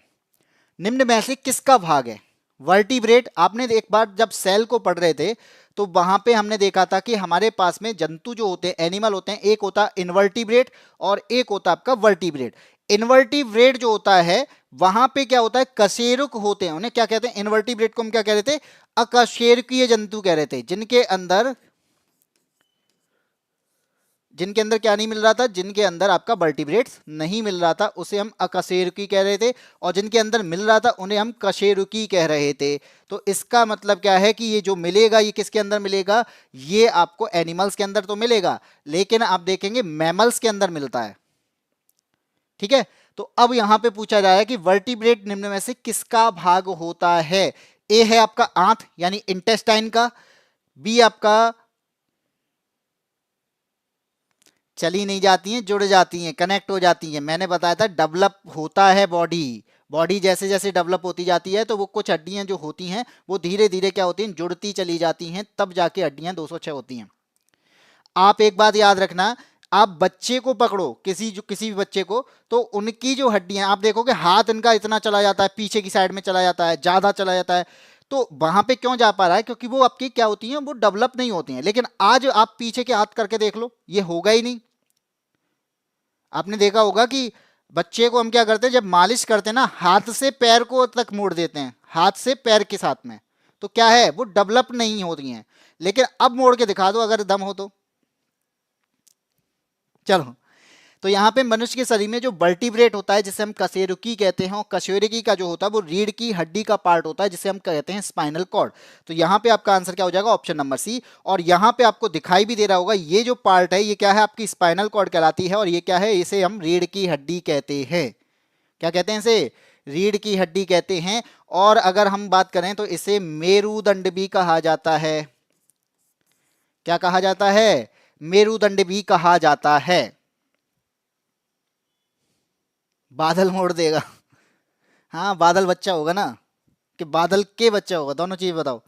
निम्न में से किसका भाग है? वर्टिब्रेट, आपने एक बार जब सेल को पढ़ रहे थे तो वहां पे हमने देखा था कि हमारे पास में जंतु जो होते हैं, एनिमल होते हैं, एक होता है इनवर्टिब्रेट और एक होता है आपका वर्टिब्रेट। इनवर्टिब्रेट जो होता है वहां पे क्या होता है, कशेरुक होते हैं। उन्हें क्या कहते हैं? इनवर्टिब्रेट को हम क्या कह रहे थे? अकशेरुकीय जंतु कह रहे थे। जिनके अंदर क्या नहीं मिल रहा था? जिनके अंदर आपका वर्टिब्रेट्स नहीं मिल रहा था उसे हम अकशेरुकी कह रहे थे। और जिनके अंदर मिल रहा था उन्हें हम कशेरुकी कह रहे थे। तो इसका मतलब क्या है कि ये जो मिलेगा ये किसके अंदर मिलेगा? ये आपको एनिमल्स के अंदर तो मिलेगा, लेकिन आप देखेंगे मैमल्स के अंदर मिलता है। ठीक है, तो अब यहां पे पूछा जाए कि वर्टिब्रेट निम्न में से किसका भाग होता है? ए है आपका आंत यानी इंटेस्टाइन का, बी आपका चली नहीं जाती हैं, जुड़ जाती हैं, कनेक्ट हो जाती हैं। मैंने बताया था डेवलप होता है बॉडी। बॉडी जैसे जैसे डेवलप होती जाती है तो वो कुछ हड्डियां जो होती हैं वो धीरे धीरे क्या होती हैं, जुड़ती चली जाती हैं, तब जाके हड्डियां 206 होती हैं। आप एक बात याद रखना, आप बच्चे को पकड़ो, किसी भी बच्चे को, तो उनकी जो हड्डियां आप देखोगे हाथ इनका इतना चला जाता है, पीछे की साइड में चला जाता है, ज्यादा चला जाता है। तो वहां पे क्यों जा पा रहा है? क्योंकि वो आपकी क्या होती हैं, वो डेवलप नहीं होती हैं। लेकिन आज आप पीछे के हाथ करके देख लो, ये होगा ही नहीं। आपने देखा होगा कि बच्चे को हम क्या करते हैं, जब मालिश करते हैं ना, हाथ से पैर को तक मोड़ देते हैं, हाथ से पैर के साथ में। तो क्या है, वो डेवलप नहीं होती हैं। लेकिन अब मोड़ के दिखा दो अगर दम हो तो। चलो, तो यहाँ पे मनुष्य के शरीर में जो वर्टिब्रेट होता है जिसे हम कशेरुकी कहते हैं, और कशेरुकी का जो होता है वो रीढ़ की हड्डी का पार्ट होता है जिसे हम कहते हैं स्पाइनल कॉर्ड। तो यहाँ पे आपका आंसर क्या हो जाएगा? Option number C. और यहाँ पे आपको दिखाई भी दे रहा होगा ये जो पार्ट है ये क्या है? आपकी स्पाइनल कॉर्ड कहलाती है। और ये क्या है? इसे हम रीढ़ की हड्डी कहते हैं। क्या कहते हैं इसे? रीढ़ की हड्डी कहते हैं। और अगर हम बात करें तो इसे मेरुदंड भी कहा जाता है। क्या कहा जाता है? मेरुदंड भी कहा जाता है। बादल मोड़ देगा। हाँ, बादल बच्चा होगा ना, कि बादल के बच्चा होगा? दोनों चीज बताओ।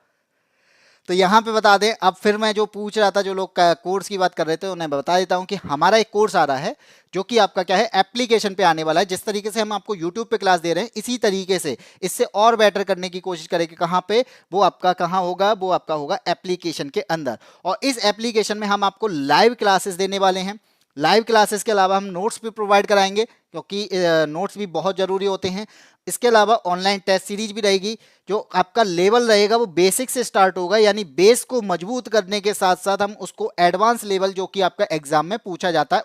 तो यहाँ पे बता दें, अब फिर मैं जो पूछ रहा था, जो लोग कोर्स की बात कर रहे थे, उन्हें बता देता हूँ कि हमारा एक कोर्स आ रहा है जो कि आपका क्या है, एप्लीकेशन पे आने वाला है। जिस तरीके से हम आपको यूट्यूब पे क्लास दे रहे हैं, इसी तरीके से इससे और बेटर करने की कोशिश करेंगे। कहाँ पे वो आपका, कहाँ होगा वो आपका होगा एप्लीकेशन के अंदर। और इस एप्लीकेशन में हम आपको लाइव क्लासेस देने वाले हैं। लाइव क्लासेस के अलावा हम नोट्स भी प्रोवाइड कराएंगे, क्योंकि नोट्स भी बहुत ज़रूरी होते हैं। इसके अलावा ऑनलाइन टेस्ट सीरीज भी रहेगी। जो आपका लेवल रहेगा वो बेसिक से स्टार्ट होगा, यानी बेस को मजबूत करने के साथ साथ हम उसको एडवांस लेवल, जो कि आपका एग्जाम में पूछा जाता है,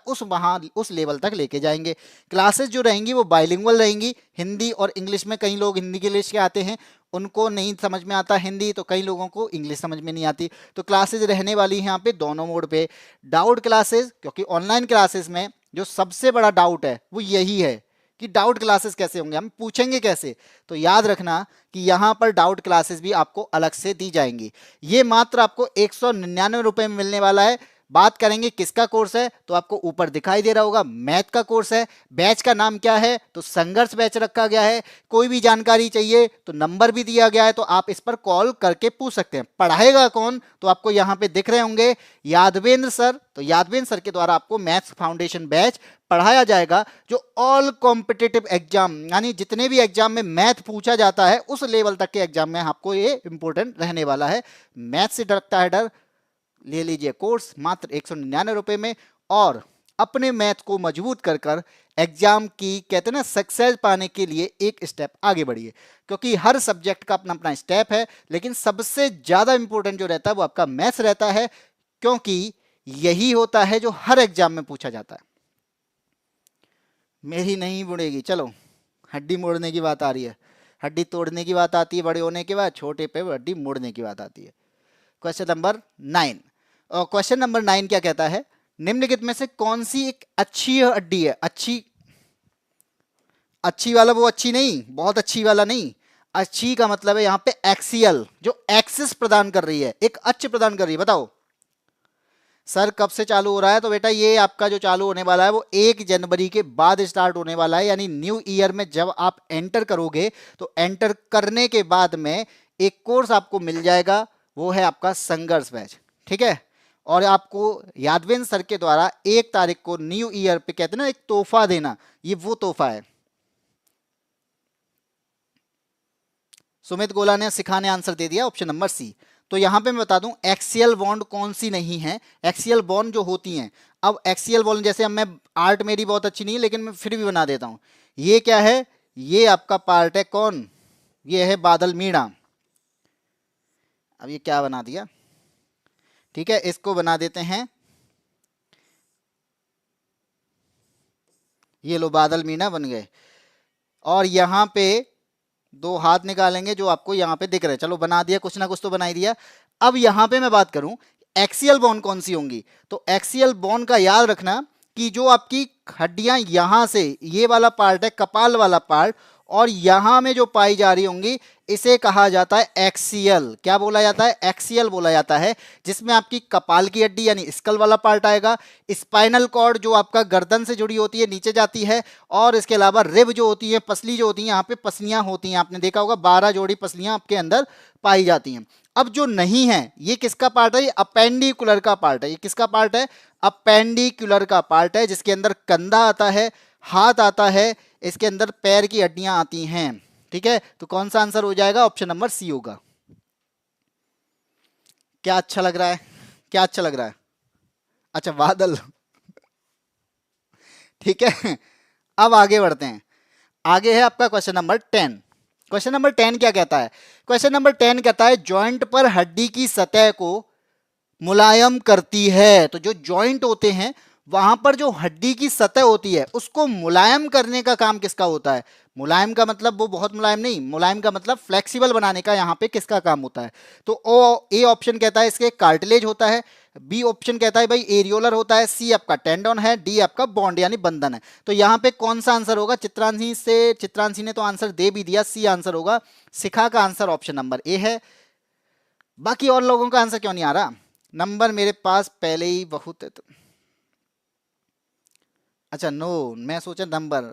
उस लेवल तक लेके जाएंगे। क्लासेस जो रहेंगी वो बाइलिंगुअल रहेंगी, हिंदी और इंग्लिश में। कई लोग हिंदी के लिए के आते हैं, उनको नहीं समझ में आता हिंदी, तो कई लोगों को इंग्लिश समझ में नहीं आती। तो क्लासेज रहने वाली हैं यहाँ पे दोनों मोड पे। डाउट क्लासेस, क्योंकि ऑनलाइन क्लासेस में जो सबसे बड़ा डाउट है वो यही है कि डाउट क्लासेस कैसे होंगे, हम पूछेंगे कैसे। तो याद रखना कि यहाँ पर डाउट क्लासेस भी आपको अलग से दी जाएंगी। ये मात्र आपको 199 रुपये में मिलने वाला है। बात करेंगे किसका कोर्स है, तो आपको ऊपर दिखाई दे रहा होगा, मैथ का कोर्स है। बैच का नाम क्या है, तो संघर्ष बैच रखा गया है। कोई भी जानकारी चाहिए तो नंबर भी दिया गया है, तो आप इस पर कॉल करके पूछ सकते हैं। पढ़ाएगा कौन, तो आपको यहाँ पे दिख रहे होंगे यादवेंद्र सर। तो यादवेंद्र सर के द्वारा आपको मैथ्स फाउंडेशन बैच पढ़ाया जाएगा, जो ऑल कॉम्पिटिटिव एग्जाम, यानी जितने भी एग्जाम में मैथ पूछा जाता है उस लेवल तक के एग्जाम में आपको ये इंपॉर्टेंट रहने वाला है। मैथ से डरता है डर, ले लीजिए कोर्स मात्र 199 रुपये में, और अपने मैथ को मजबूत कर कर एग्जाम की, कहते हैं ना, सक्सेस पाने के लिए एक स्टेप आगे बढ़िए। क्योंकि हर सब्जेक्ट का अपना अपना स्टेप है, लेकिन सबसे ज़्यादा इंपॉर्टेंट जो रहता है वो आपका मैथ्स रहता है, क्योंकि यही होता है जो हर एग्जाम में पूछा जाता है। मेरी नहीं मुड़ेगी, चलो हड्डी मोड़ने की बात आ रही है। हड्डी तोड़ने की बात आती है बड़े होने के बाद, छोटे पे हड्डी मोड़ने की बात आती है। क्वेश्चन नंबर 9, और क्वेश्चन नंबर 9 क्या कहता है, निम्नलिखित में से कौन सी एक अच्छी हड्डी है। अच्छी, अच्छी वाला वो अच्छी नहीं, बहुत अच्छी वाला नहीं। अच्छी का मतलब है यहाँ पे एक्सियल, जो एक्सिस प्रदान कर रही है, एक अक्ष प्रदान कर रही है। बताओ सर कब से चालू हो रहा है, तो बेटा ये आपका जो चालू होने वाला है वो 1 जनवरी के बाद स्टार्ट होने वाला है। यानी न्यू ईयर में जब आप एंटर करोगे, तो एंटर करने के बाद में एक कोर्स आपको मिल जाएगा, वो है आपका संघर्ष बैच। ठीक है, और आपको यादवेंद्र सर के द्वारा 1 तारीख को न्यू ईयर पे, कहते हैं ना, एक तोहफा देना, ये वो तोहफा है। सुमित गोला ने सिखाने आंसर दे दिया, ऑप्शन नंबर सी। तो यहां पे मैं बता दूं एक्सियल बॉन्ड कौन सी नहीं है। एक्सियल बॉन्ड जो होती हैं, अब एक्सियल बॉन्ड जैसे, अब मैं आर्ट मेरी बहुत अच्छी नहीं है लेकिन मैं फिर भी बना देता हूं। ये क्या है, ये आपका पार्ट है कौन, ये है बादल मीणा। अब ये क्या बना दिया, ठीक है, इसको बना देते हैं, ये लो बादल मीणा बन गए। और यहां पे 2 हाथ निकालेंगे जो आपको यहाँ पे दिख रहे हैं। चलो बना दिया, कुछ ना कुछ तो बना ही दिया। अब यहाँ पे मैं बात करूं एक्सियल बॉन्ड कौन सी होंगी, तो एक्सियल बॉन्ड का याद रखना कि जो आपकी हड्डियां यहां से, ये वाला पार्ट है कपाल वाला पार्ट, और यहां में जो पाई जा रही होंगी, इसे कहा जाता है एक्सियल। क्या बोला जाता है, एक्सियल बोला जाता है। जिसमें आपकी कपाल की हड्डी यानी स्कल वाला पार्ट आएगा, स्पाइनल कॉर्ड जो आपका गर्दन से जुड़ी होती है नीचे जाती है, और इसके अलावा रिब जो होती है, पसली जो होती है, यहाँ पे पसलियां होती हैं, आपने देखा होगा 12 जोड़ी पसलियां आपके अंदर पाई जाती हैं। अब जो नहीं है, ये किसका पार्ट है, ये अपेंडिकुलर का पार्ट है। ये किसका पार्ट है, अपेंडिकुलर का पार्ट है, जिसके अंदर कंधा आता है, हाथ आता है, इसके अंदर पैर की हड्डियां आती हैं। ठीक है, तो कौन सा आंसर हो जाएगा, ऑप्शन नंबर सी होगा। क्या अच्छा लग रहा है, क्या अच्छा लग रहा है, अच्छा बादल। ठीक है, अब आगे बढ़ते हैं। आगे है आपका क्वेश्चन नंबर 10। क्वेश्चन नंबर 10 क्या कहता है, क्वेश्चन नंबर 10 कहता है जॉइंट पर हड्डी की सतह को मुलायम करती है। तो जो जॉइंट होते हैं वहां पर जो हड्डी की सतह होती है उसको मुलायम करने का काम किसका होता है। मुलायम का मतलब वो बहुत मुलायम नहीं, मुलायम का मतलब फ्लेक्सिबल बनाने का यहाँ पे किसका काम होता है। तो ओ ए ऑप्शन कहता है इसके कार्टिलेज होता है, बी ऑप्शन कहता है भाई एरियोलर होता है, सी आपका टेंडन है, डी आपका बॉन्ड यानी बंधन है। तो यहाँ पे कौन सा आंसर होगा, चित्रांशी ने तो आंसर दे भी दिया, सी आंसर होगा। शिखा का आंसर ऑप्शन नंबर ए है। बाकी और लोगों का आंसर क्यों नहीं आ रहा, नंबर मेरे पास पहले ही बहुत है तो। अच्छा नो, मैं सोचा नंबर,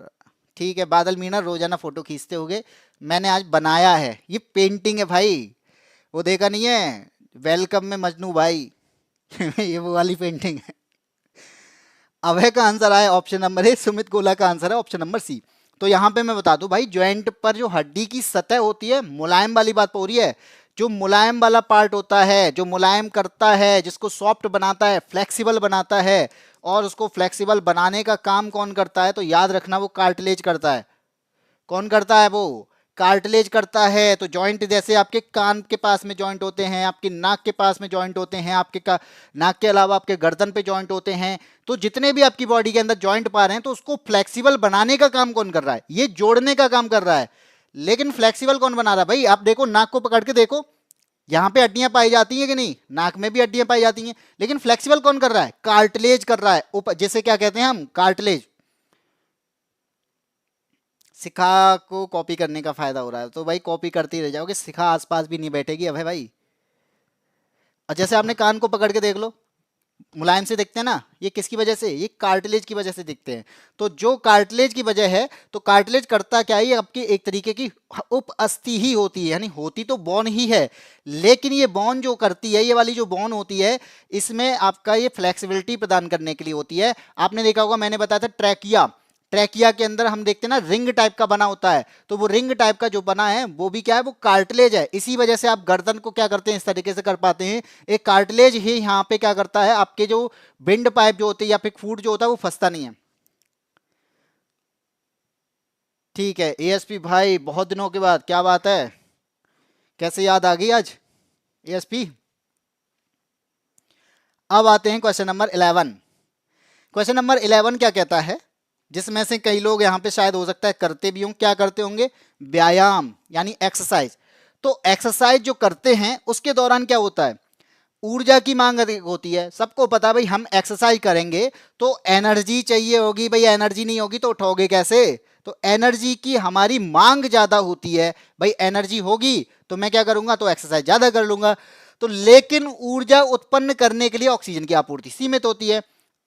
ठीक है। बादल मीना रोजाना फोटो खींचते होगे, मैंने आज बनाया है, ये पेंटिंग है भाई, वो देखा नहीं है वेलकम में मजनू भाई। ये वो वाली पेंटिंग है। अभय का आंसर आया ऑप्शन नंबर ए, सुमित गोला का आंसर है ऑप्शन नंबर सी। तो यहाँ पे मैं बता दूं भाई, ज्वाइंट पर जो हड्डी की सतह होती है, मुलायम वाली बात हो रही है। जो मुलायम वाला पार्ट होता है, जो मुलायम करता है, जिसको सॉफ्ट बनाता है, फ्लेक्सिबल बनाता है, और उसको फ्लेक्सिबल बनाने का काम कौन करता है? तो याद रखना वो कार्टिलेज करता है। कौन करता है? वो कार्टिलेज करता है। तो जॉइंट जैसे आपके कान के पास में जॉइंट होते हैं, आपके नाक के पास में जॉइंट होते हैं, आपके नाक के अलावा आपके गर्दन पे जॉइंट होते हैं। तो जितने भी आपकी बॉडी के अंदर जॉइंट पा रहे हैं, तो उसको फ्लेक्सिबल बनाने का काम कौन कर रहा है? ये जोड़ने का काम कर रहा है। लेकिन फ्लेक्सिबल कौन बना रहा है भाई? आप देखो, नाक को पकड़ के देखो, यहां पे हड्डियां पाई जाती हैं कि नहीं? नाक में भी हड्डियां पाई जाती हैं। लेकिन फ्लेक्सिबल कौन कर रहा है? कार्टिलेज कर रहा है। जिसे क्या कहते हैं हम? कार्टिलेज। शिखा को कॉपी करने का फायदा हो रहा है, तो भाई कॉपी करते ही रह जाओगे, शिखा आसपास भी नहीं बैठेगी अब है भाई। और जैसे आपने कान को पकड़ के देख लो, मुलायम से दिखते हैं ना, ये किसकी वजह से? ये कार्टिलेज की वजह से दिखते हैं। तो जो कार्टिलेज की वजह है, तो कार्टिलेज करता क्या है? ये आपकी एक तरीके की उप अस्थि ही होती है, यानी होती तो बोन ही है, लेकिन ये बोन जो करती है, ये वाली जो बोन होती है, इसमें आपका ये फ्लेक्सिबिलिटी प्रदान करने के लिए होती है। आपने देखा होगा, मैंने बताया था ट्रैकिया, ट्रैकिया के अंदर हम देखते हैं ना रिंग टाइप का बना होता है, तो वो रिंग टाइप का जो बना है वो भी क्या है? वो कार्टिलेज है। इसी वजह से आप गर्दन को क्या करते हैं? इस तरीके से कर पाते हैं। एक कार्टिलेज ही यहाँ पे क्या करता है? आपके जो विंड पाइप जो होते हैं या फिर फूड जो होता है वो फंसता नहीं है। ठीक है एएसपी भाई, बहुत दिनों के बाद, क्या बात है, कैसे याद आ गई आज एएसपी? अब आते हैं क्वेश्चन नंबर 11। क्वेश्चन नंबर 11 क्या कहता है, जिसमें से कई लोग यहाँ पे शायद हो सकता है करते भी हों। क्या करते होंगे? व्यायाम यानी एक्सरसाइज। तो एक्सरसाइज जो करते हैं उसके दौरान क्या होता है? ऊर्जा की मांग अधिक होती है। सबको पता है भाई, हम एक्सरसाइज करेंगे तो एनर्जी चाहिए होगी भाई, एनर्जी नहीं होगी तो उठोगे कैसे? तो एनर्जी की हमारी मांग ज्यादा होती है भाई, एनर्जी होगी तो मैं क्या करूंगा? तो एक्सरसाइज ज्यादा कर लूंगा। तो लेकिन ऊर्जा उत्पन्न करने के लिए ऑक्सीजन की आपूर्ति सीमित होती है,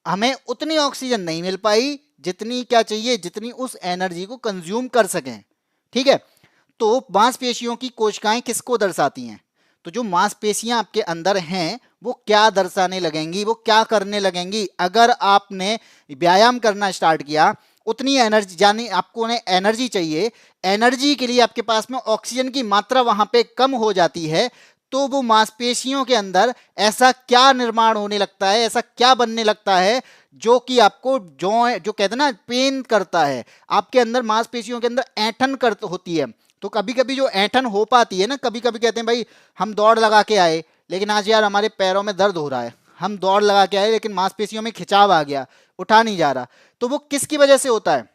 हमें उतनी ऑक्सीजन नहीं मिल पाई जितनी क्या चाहिए, जितनी उस एनर्जी को कंज्यूम कर सकें। ठीक है, तो मांसपेशियों की कोशिकाएं किसको दर्शाती हैं? तो जो मांसपेशियां आपके अंदर हैं वो क्या दर्शाने लगेंगी, वो क्या करने लगेंगी? अगर आपने व्यायाम करना स्टार्ट किया, उतनी एनर्जी, यानी आपको उन्हें एनर्जी चाहिए, एनर्जी के लिए आपके पास में ऑक्सीजन की मात्रा वहां पे कम हो जाती है, तो वो मांसपेशियों के अंदर ऐसा क्या निर्माण होने लगता है, ऐसा क्या बनने लगता है जो कि आपको जो कहते हैं ना पेन करता है, आपके अंदर मांसपेशियों के अंदर ऐंठन कर होती है। तो कभी कभी जो ऐंठन हो पाती है ना, कभी कभी कहते हैं भाई हम दौड़ लगा के आए लेकिन आज यार हमारे पैरों में दर्द हो रहा है, हम दौड़ लगा के आए लेकिन मांसपेशियों में खिंचाव आ गया, उठा नहीं जा रहा, तो वो किसकी वजह से होता है?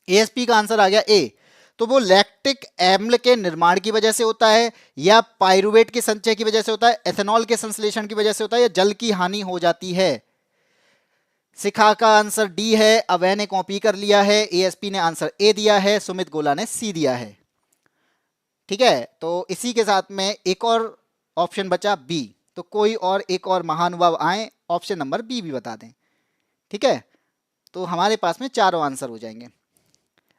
एएसपी का आंसर आ गया ए। तो वो लैक्टिक अम्ल के निर्माण की वजह से होता है, या पाइरुवेट के संचय की वजह से होता है, एथेनॉल के संश्लेषण की वजह से होता है, या जल की हानि हो जाती है? शिखा का आंसर डी है, अवय ने कॉपी कर लिया है, एएसपी ने आंसर ए दिया है, सुमित गोला ने सी दिया है। ठीक है, तो इसी के साथ में एक और ऑप्शन बचा बी। तो कोई और एक और महानुभाव आए, ऑप्शन नंबर बी भी बता दें। ठीक है, तो हमारे पास में चारों आंसर हो जाएंगे।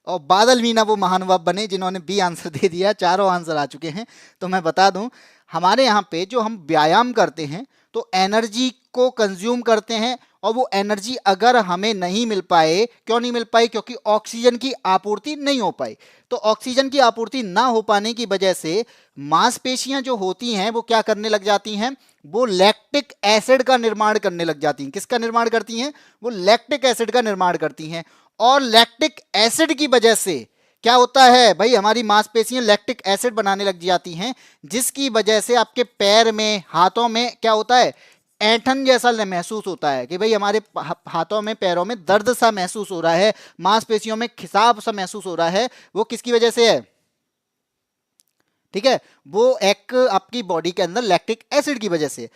और बादल मीना वो महानुभाव बने जिन्होंने बी आंसर दे दिया, चारों आंसर आ चुके हैं। तो मैं बता दूं, हमारे यहाँ पे जो हम व्यायाम करते हैं तो एनर्जी को कंज्यूम करते हैं, और वो एनर्जी अगर हमें नहीं मिल पाए, क्यों नहीं मिल पाई? क्योंकि ऑक्सीजन की आपूर्ति नहीं हो पाई। तो ऑक्सीजन की आपूर्ति ना हो पाने की वजह से मांसपेशियां जो होती हैं वो क्या करने लग जाती हैं? वो लैक्टिक एसिड का निर्माण करने लग जाती हैं। किसका निर्माण करती हैं? वो लैक्टिक एसिड का निर्माण करती हैं। और लैक्टिक एसिड की वजह से क्या होता है भाई? हमारी मांसपेशियां लैक्टिक एसिड बनाने लग जाती हैं, जिसकी वजह से आपके पैर में, हाथों में क्या होता है? ऐंठन जैसा महसूस होता है कि भाई हमारे हाथों में, पैरों में दर्द सा महसूस हो रहा है, मांसपेशियों में खिंचाव सा महसूस हो रहा है। वो किसकी वजह से है? ठीक है, वो एक आपकी बॉडी के अंदर लैक्टिक एसिड की वजह से।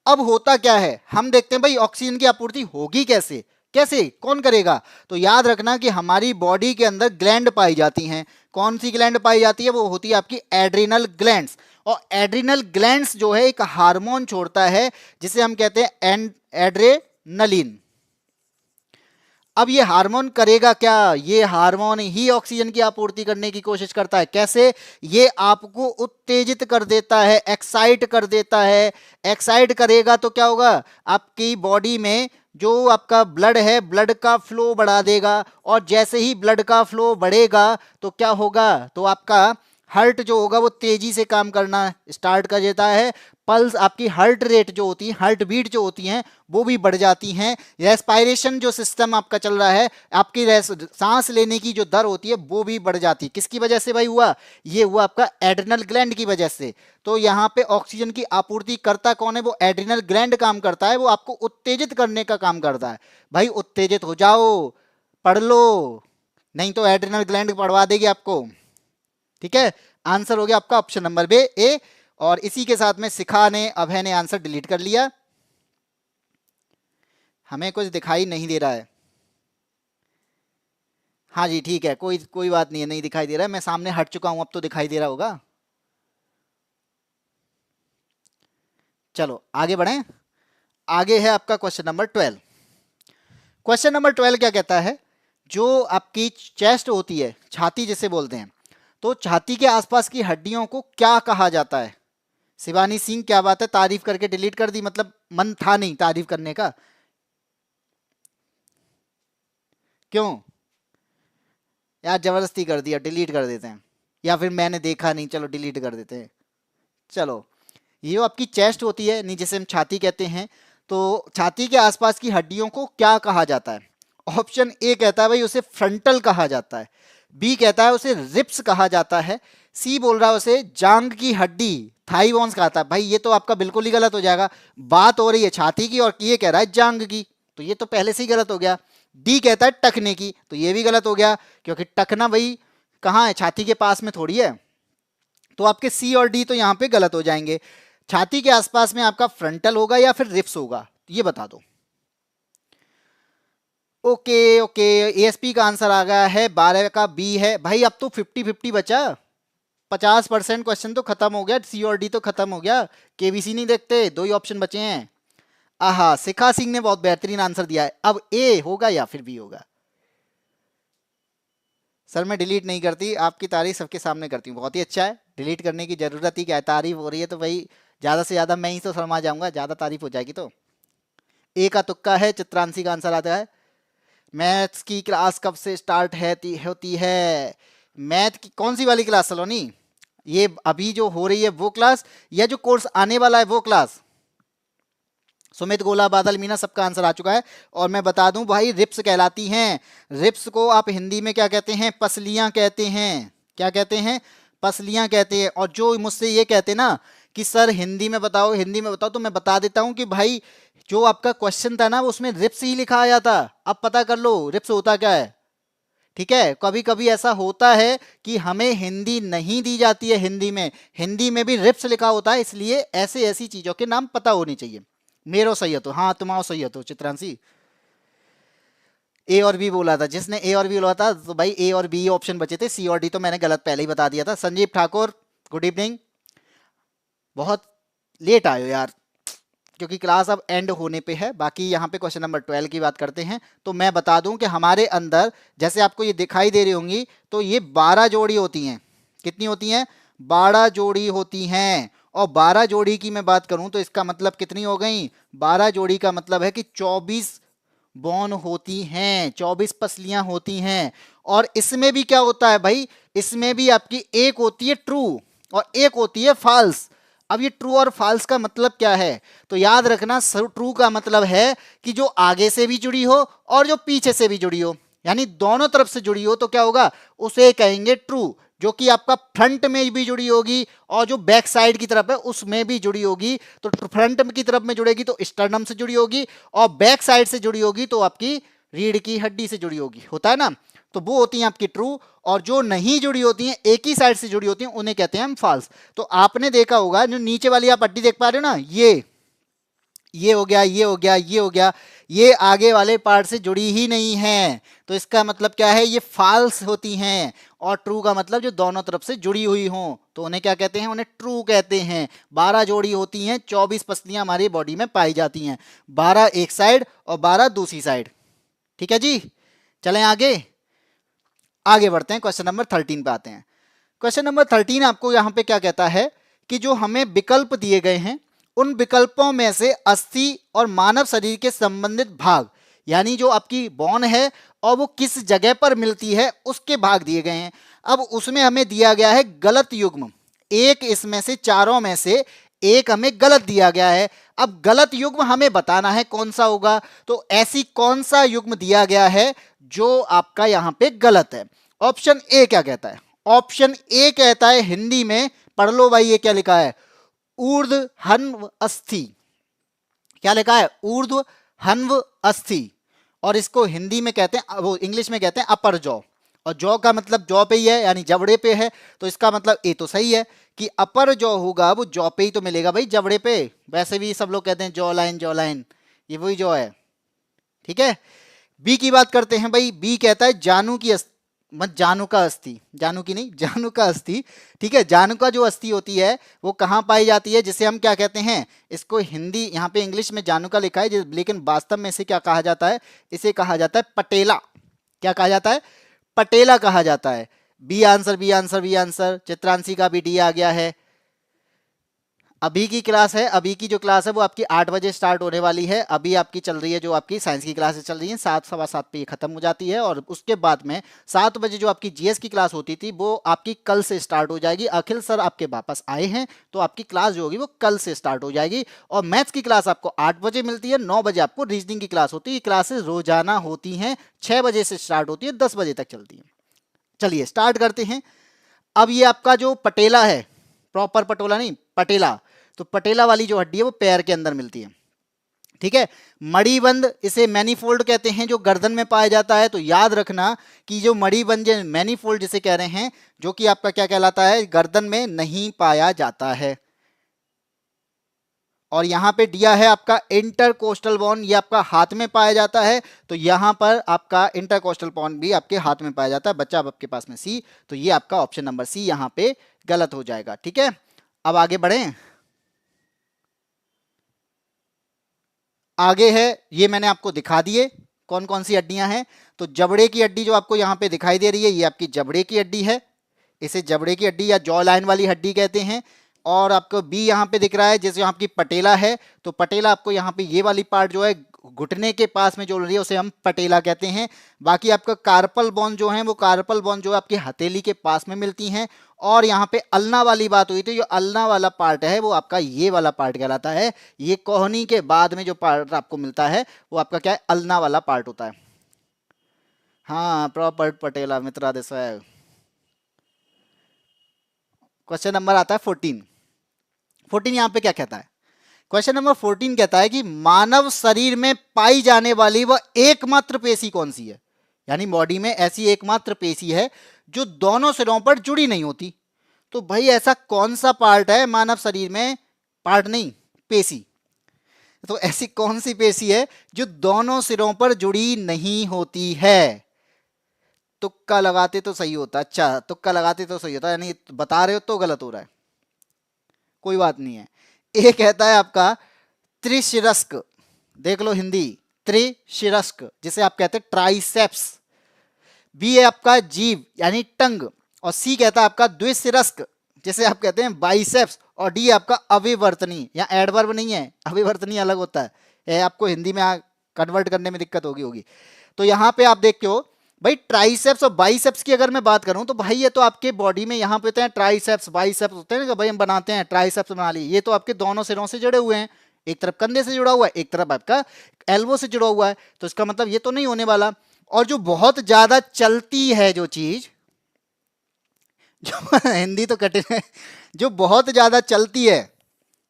अब होता क्या है, हम देखते हैं भाई ऑक्सीजन की आपूर्ति होगी कैसे? कैसे, कौन करेगा? तो याद रखना कि हमारी बॉडी के अंदर ग्लैंड पाई जाती हैं। कौन सी ग्लैंड पाई जाती है? वो होती है आपकी एड्रिनल ग्लैंड्स। और एड्रिनल ग्लैंड्स जो है एक हार्मोन छोड़ता है जिसे हम कहते हैं एड्रेनलिन। अब ये हार्मोन करेगा क्या? ये हार्मोन ही ऑक्सीजन की आपूर्ति करने की कोशिश करता है। कैसे? ये आपको उत्तेजित कर देता है, एक्साइट कर देता है। एक्साइट करेगा तो क्या होगा? आपकी बॉडी में जो आपका ब्लड है, ब्लड का फ्लो बढ़ा देगा, और जैसे ही ब्लड का फ्लो बढ़ेगा तो क्या होगा? तो आपका हार्ट जो होगा वो तेजी से काम करना स्टार्ट कर देता है। पल्स, आपकी हार्ट रेट जो होती है, हार्ट बीट जो होती हैं वो भी बढ़ जाती हैं। रेस्पायरेशन जो सिस्टम आपका चल रहा है, आपकी सांस लेने की जो दर होती है वो भी बढ़ जाती है। किसकी वजह से भाई हुआ? ये हुआ आपका एड्रिनल ग्लैंड की वजह से। तो यहाँ पे ऑक्सीजन की आपूर्ति करता कौन है? वो एड्रिनल ग्लैंड काम करता है, वो आपको उत्तेजित करने का काम करता है। भाई उत्तेजित हो जाओ, पढ़ लो, नहीं तो एड्रिनल ग्लैंड पढ़वा देगी आपको। ठीक है, आंसर हो गया आपका ऑप्शन नंबर बे ए। और इसी के साथ में शिखा ने, अभय ने आंसर डिलीट कर लिया। हमें कुछ दिखाई नहीं दे रहा है। हाँ जी ठीक है, कोई कोई बात नहीं है, नहीं दिखाई दे रहा है, मैं सामने हट चुका हूं, अब तो दिखाई दे रहा होगा। चलो आगे बढ़ें। आगे है आपका क्वेश्चन नंबर 12। क्वेश्चन नंबर 12 क्या कहता है? जो आपकी चेस्ट होती है, छाती जिसे बोलते हैं, तो छाती के आसपास की हड्डियों को क्या कहा जाता है? शिवानी सिंह, क्या बात है, तारीफ करके डिलीट कर दी, मतलब मन था नहीं तारीफ करने का, क्यों यार? जबरदस्ती कर दिया, डिलीट कर देते हैं, या फिर मैंने देखा नहीं, चलो डिलीट कर देते हैं। चलो, ये जो आपकी चेस्ट होती है, नहीं जिसे हम छाती कहते हैं, तो छाती के आसपास की हड्डियों को क्या कहा जाता है? ऑप्शन ए कहता है भाई उसे फ्रंटल कहा जाता है, बी कहता है उसे रिप्स कहा जाता है, सी बोल रहा है उसे जांग की हड्डी, थाई बोन्स कहता है। भाई ये तो आपका बिल्कुल ही गलत हो जाएगा, बात हो रही है छाती की और ये कह रहा है जांग की, तो ये तो पहले से ही गलत हो गया। डी कहता है टखने की, तो ये भी गलत हो गया, क्योंकि टखना भाई कहाँ है? छाती के पास में थोड़ी है। तो आपके सी और डी तो यहाँ पे गलत हो जाएंगे। छाती के आसपास में आपका फ्रंटल होगा या फिर रिप्स होगा, ये बता दो। ओके ओके, एएसपी का आंसर आ गया है, 12 का बी है। भाई अब तो 50-50 बचा, 50% क्वेश्चन तो खत्म हो गया, सी और डी तो खत्म हो गया, केबीसी नहीं देखते, दो ही ऑप्शन बचे हैं। आहा, शिखा सिंह ने बहुत बेहतरीन आंसर दिया है। अब ए होगा या फिर बी होगा? सर मैं डिलीट नहीं करती, आपकी तारीफ सबके सामने करती हूँ, बहुत ही अच्छा है, डिलीट करने की जरूरत ही क्या है? तारीफ हो रही है तो भाई ज़्यादा से ज़्यादा मैं ही तो शर्मा जाऊंगा, ज़्यादा तारीफ हो जाएगी तो। ए का तुक्का है, चित्रांशी का आंसर आता है। मैथ्स की क्लास कब से स्टार्ट है होती है? मैथ की कौन सी वाली क्लास सलोनी? ये अभी जो हो रही है वो क्लास, या जो कोर्स आने वाला है वो क्लास? सुमित, गोला, बादल, मीना, सबका आंसर आ चुका है। और मैं बता दूं भाई, रिप्स कहलाती हैं। रिप्स को आप हिंदी में क्या कहते हैं? पसलियां कहते हैं। क्या कहते हैं? पसलियां कहते हैं। और जो मुझसे ये कहते ना कि सर हिंदी में बताओ, हिंदी में बताओ, तो मैं बता देता हूं कि भाई जो आपका क्वेश्चन था ना उसमें रिप्स ही लिखा आया था। अब पता कर लो रिप्स होता क्या है। ठीक है, कभी कभी ऐसा होता है कि हमें हिंदी नहीं दी जाती है, हिंदी में भी रिप्स लिखा होता है, इसलिए ऐसे ऐसी चीजों के नाम पता होने चाहिए। मेरो सही है तो हाँ, तुम्हारा सही है तो चित्रांशी। ए और बी बोला था, जिसने ए और बी बोला था तो भाई ए और बी ऑप्शन बचे थे, सी और डी तो मैंने गलत पहले ही बता दिया था। संजीव ठाकुर, गुड इवनिंग, बहुत लेट आयो यार, क्योंकि क्लास अब एंड होने पे है। बाकी यहाँ पे क्वेश्चन नंबर 12 की बात करते हैं, तो मैं बता दूं कि हमारे अंदर जैसे आपको ये दिखाई दे रही होंगी, तो ये 12 जोड़ी होती हैं। कितनी होती हैं? 12 जोड़ी होती हैं। और 12 जोड़ी की मैं बात करूं तो इसका मतलब कितनी हो गई? 12 जोड़ी का मतलब है कि 24 बॉन होती हैं, 24 पसलियां होती हैं। और इसमें भी क्या होता है भाई? इसमें भी आपकी एक होती है ट्रू और एक होती है फॉल्स। अब ये ट्रू और फॉल्स का मतलब क्या है? तो याद रखना, ट्रू का मतलब है कि जो आगे से भी जुड़ी हो और जो पीछे से भी जुड़ी हो, यानी दोनों तरफ से जुड़ी हो, तो क्या होगा? उसे कहेंगे ट्रू। जो कि आपका फ्रंट में भी जुड़ी होगी और जो बैक साइड की तरफ है उसमें भी जुड़ी होगी। तो फ्रंट की तरफ में जुड़ेगी तो स्टर्नम से जुड़ी होगी, और बैक साइड से जुड़ी होगी तो आपकी रीढ़ की हड्डी से जुड़ी होगी, होता है ना? तो वो होती हैं आपकी ट्रू, और जो नहीं जुड़ी होती हैं, एक ही साइड से जुड़ी होती हैं, उन्हें कहते हैं हम फॉल्स। तो आपने देखा होगा, जो नीचे वाली आप हड्डी देख पा रहे हो ना, ये हो गया, ये हो गया, ये हो गया, ये आगे वाले पार्ट से जुड़ी ही नहीं है, तो इसका मतलब क्या है? ये फॉल्स होती हैं। और ट्रू का मतलब जो दोनों तरफ से जुड़ी हुई हों, तो उन्हें क्या कहते हैं? उन्हें ट्रू कहते हैं। 12 जोड़ी होती हैं, 24 पसलियां हमारी बॉडी में पाई जाती हैं, 12 एक साइड और 12 दूसरी साइड। ठीक है जी, चलें आगे, आगे बढ़ते हैं, क्वेश्चन नंबर 13 पे आते हैं। क्वेश्चन नंबर 13 आपको यहाँ पे क्या कहता है कि जो हमें विकल्प दिए गए हैं उन विकल्पों में से अस्थि और मानव शरीर के संबंधित भाग, यानी जो आपकी बोन है और वो किस जगह पर मिलती है उसके भाग दिए गए हैं। अब उसमें हमें दिया गया है गलत युग्म, एक इसमें से चारों में से एक हमें गलत दिया गया है। अब गलत युग्म हमें बताना है कौन सा होगा, तो ऐसी कौन सा युग्म दिया गया है जो आपका यहां पे गलत है। ऑप्शन ए क्या कहता है, ऑप्शन ए कहता है, हिंदी में पढ़ लो भाई, ये क्या लिखा है, ऊर्ध्व हन्व अस्थि। क्या लिखा है, ऊर्ध्व हन्व अस्थि, और इसको हिंदी में कहते हैं, वो इंग्लिश में कहते हैं अपर जॉ, और जॉ का मतलब जॉ पे ही है, यानी जबड़े पे है, तो इसका मतलब ए तो सही है कि अपर जॉ होगा वो जॉ पे ही तो मिलेगा भाई, जबड़े पे। वैसे भी सब लोग कहते हैं जॉ लाइन, जॉ लाइन, ये वही जॉ है, ठीक है। बी की बात करते हैं भाई, बी कहता है जानू की मत जानू का अस्थि, जानू की नहीं, जानू का अस्थि, ठीक है। जानू का जो अस्थि होती है वो कहाँ पाई जाती है, जिसे हम क्या कहते हैं, इसको हिंदी यहाँ पे इंग्लिश में जानू का लिखा है, लेकिन वास्तव में इसे क्या कहा जाता है, इसे कहा जाता है पटेला। क्या कहा जाता है, पटेला कहा जाता है। B answer, B answer, B answer. Chitranshi का भी डी आ गया है। अभी की क्लास है, अभी की जो क्लास है वो आपकी 8 बजे स्टार्ट होने वाली है। अभी आपकी चल रही है जो आपकी साइंस की क्लासेस चल रही हैं, 7 सवा 7 पे ये खत्म हो जाती है, और उसके बाद में 7 बजे जो आपकी जीएस की क्लास होती थी वो आपकी कल से स्टार्ट हो जाएगी। अखिल सर आपके वापस आए हैं तो आपकी क्लास जो होगी वो कल से स्टार्ट हो जाएगी, और मैथ्स की क्लास आपको 8 बजे मिलती है, 9 बजे आपको रीजनिंग की क्लास होती है। क्लासेस रोजाना होती हैं, 6 बजे से स्टार्ट होती है, 10 बजे तक चलती है। चलिए स्टार्ट करते हैं। अब ये आपका जो पटेला है, प्रॉपर पटोला नहीं, पटेला, तो पटेला वाली जो हड्डी है वो पैर के अंदर मिलती है, ठीक है। मणिबंध, इसे मैनीफोल्ड कहते हैं, जो गर्दन में पाया जाता है। तो याद रखना कि जो मणिबंध, मैनीफोल्ड जिसे कह रहे हैं, जो कि आपका क्या कहलाता है, गर्दन में नहीं पाया जाता है। और यहां पे दिया है आपका इंटरकोस्टल बोन, ये आपका हाथ में पाया जाता है, तो यहां पर आपका इंटरकोस्टल बोन भी आपके हाथ में पाया जाता है। बच्चा अब आपके पास में सी, तो ये आपका ऑप्शन नंबर सी यहां पे गलत हो जाएगा, ठीक है। अब आगे बढ़ें, आगे है, ये मैंने आपको दिखा दिए कौन कौन सी हड्डियां हैं। तो जबड़े की हड्डी जो आपको यहां पे दिखाई दे रही है, ये आपकी जबड़े की हड्डी है, इसे जबड़े की हड्डी या जॉ लाइन वाली हड्डी कहते हैं। और आपको बी यहाँ पे दिख रहा है, जैसे यहाँ की पटेला है, तो पटेला आपको यहाँ पे ये वाली पार्ट जो है घुटने के पास में जो रही है उसे हम पटेला कहते हैं। बाकी आपका कार्पल बोन जो है वो कार्पल बोन जो है आपकी हथेली के पास में मिलती हैं। और यहाँ पे अल्ना वाली बात हुई थी, जो अल्ना वाला पार्ट है वो आपका ये वाला पार्ट कहलाता है। ये कोहनी के बाद में जो पार्ट आपको मिलता है वो आपका क्या है, अल्ना वाला पार्ट होता है। हाँ, प्रॉपर पटेला मित्रा देसाई। क्वेश्चन नंबर आता है 14। 14 यहाँ पे क्या कहता है, क्वेश्चन नंबर 14 कहता है कि मानव शरीर में पाई जाने वाली वह एकमात्र पेशी कौन सी है, यानी बॉडी में ऐसी एकमात्र पेशी है जो दोनों सिरों पर जुड़ी नहीं होती। तो भाई ऐसा कौन सा पार्ट है मानव शरीर में, पार्ट नहीं पेशी, तो ऐसी कौन सी पेशी है जो दोनों सिरों पर जुड़ी नहीं होती है। तुक्का लगाते तो सही होता, अच्छा तुक्का लगाते तो सही होता, यानी बता रहे हो तो गलत हो रहा है, कोई बात नहीं है। ए कहता है आपका त्रिशिरस्क, देख लो हिंदी, त्रिशिरस्क जिसे आप कहते हैं ट्राइसेप्स। बी है आपका जीव यानी टंग, और सी कहता है आपका द्विशिरस्क जिसे आप कहते हैं बाइसेप्स, और डी आपका अविवर्तनी, या एडवर्ब नहीं है, अविवर्तनी अलग होता है, आपको हिंदी में कन्वर्ट करने में दिक्कत होगी। तो यहाँ पे आप देखते हो भाई ट्राइसेप्स और बाइसेप्स की अगर मैं बात करूं तो भाई ये तो आपके बॉडी में यहाँ पे होते हैं ट्राइसेप्स बाइसेप्स होते हैं ना, भाई हम बनाते हैं ट्राइसेप्स बना लिए, ये तो आपके दोनों सिरों से जुड़े हुए हैं, एक तरफ कंधे से जुड़ा हुआ है, एक तरफ आपका एल्बो से जुड़ा हुआ है, तो इसका मतलब ये तो नहीं होने वाला। और जो बहुत ज्यादा चलती है जो चीज, जो हिंदी तो कठिन है, जो बहुत ज्यादा चलती है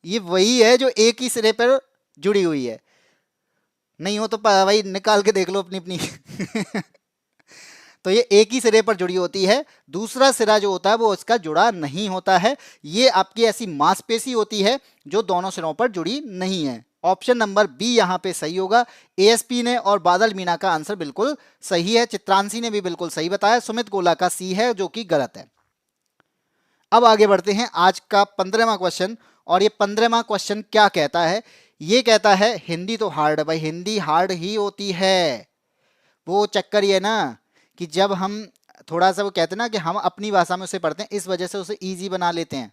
ये वही है जो एक ही सिरे पर जुड़ी हुई है। नहीं हो तो भाई निकाल के देख लो अपनी अपनी तो ये एक ही सिरे पर जुड़ी होती है, दूसरा सिरा जो होता है वो इसका जुड़ा नहीं होता है। ये आपकी ऐसी मांसपेशी होती है जो दोनों सिरों पर जुड़ी नहीं है। ऑप्शन नंबर बी यहाँ पे सही होगा। एएसपी ने और बादल मीना का आंसर बिल्कुल सही है, चित्रांशी ने भी बिल्कुल सही बताया, सुमित गोला का सी है जो कि गलत है। अब आगे बढ़ते हैं आज का 15वां क्वेश्चन, और ये 15वां क्वेश्चन क्या कहता है, ये कहता है हिंदी तो हार्ड है भाई, हिंदी हार्ड ही होती है, वो चक्कर ये ना कि जब हम थोड़ा सा, वो कहते हैं ना कि हम अपनी भाषा में उसे पढ़ते हैं, इस वजह से उसे ईजी बना लेते हैं।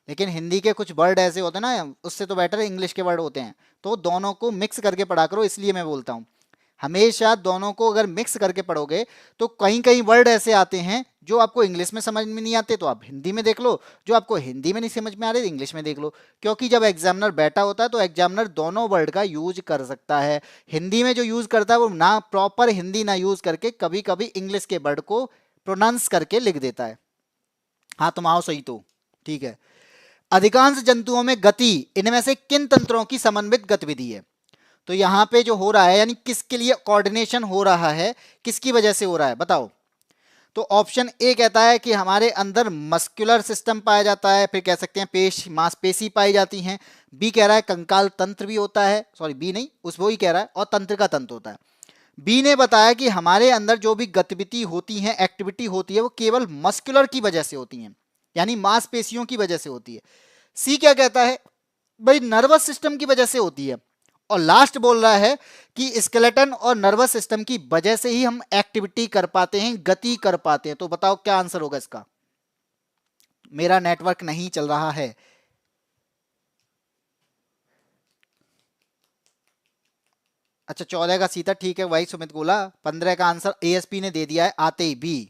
लेकिन हिंदी के कुछ वर्ड ऐसे होते हैं ना, उससे तो बेटर इंग्लिश के वर्ड होते हैं। तो दोनों को मिक्स करके पढ़ा करो, इसलिए मैं बोलता हूँ हमेशा दोनों को अगर मिक्स करके पढ़ोगे तो कई कई वर्ड ऐसे आते हैं जो आपको इंग्लिश में समझ में नहीं आते तो आप हिंदी में देख लो, जो आपको हिंदी में नहीं समझ में आ रहे इंग्लिश में देख लो। क्योंकि जब एग्जामिनर बैठा होता है तो एग्जामिनर दोनों वर्ड का यूज कर सकता है। हिंदी में जो यूज करता है वो ना प्रॉपर हिंदी ना यूज करके कभी कभी इंग्लिश के वर्ड को प्रोनाउंस करके लिख देता है। हाँ तुम आओ सही तो ठीक है। अधिकांश जंतुओं में गति इनमें से किन तंत्रों की समन्वित गतिविधि है? तो यहां पे जो हो रहा है यानी किसके लिए कोऑर्डिनेशन हो रहा है, किसकी वजह से हो रहा है बताओ। तो ऑप्शन ए कहता है कि हमारे अंदर मस्कुलर सिस्टम पाया जाता है, फिर कह सकते हैं मांसपेशी पाई जाती हैं। बी कह रहा है कंकाल तंत्र भी होता है, सॉरी बी नहीं उस वो ही कह रहा है, और तंत्र का तंत्र होता है। बी ने बताया कि हमारे अंदर जो भी गतिविधि होती है, एक्टिविटी होती है, वो केवल मस्कुलर की वजह से होती है, यानी मांसपेशियों की वजह से होती है। सी क्या कहता है, भाई नर्वस सिस्टम की वजह से होती है। और लास्ट बोल रहा है कि स्केलेटन और नर्वस सिस्टम की वजह से ही हम एक्टिविटी कर पाते हैं, गति कर पाते हैं। तो बताओ क्या आंसर होगा इसका। मेरा नेटवर्क नहीं चल रहा है। अच्छा 14 का सीता, ठीक है वही सुमित बोला। 15 का आंसर एएसपी ने दे दिया है आते ही B.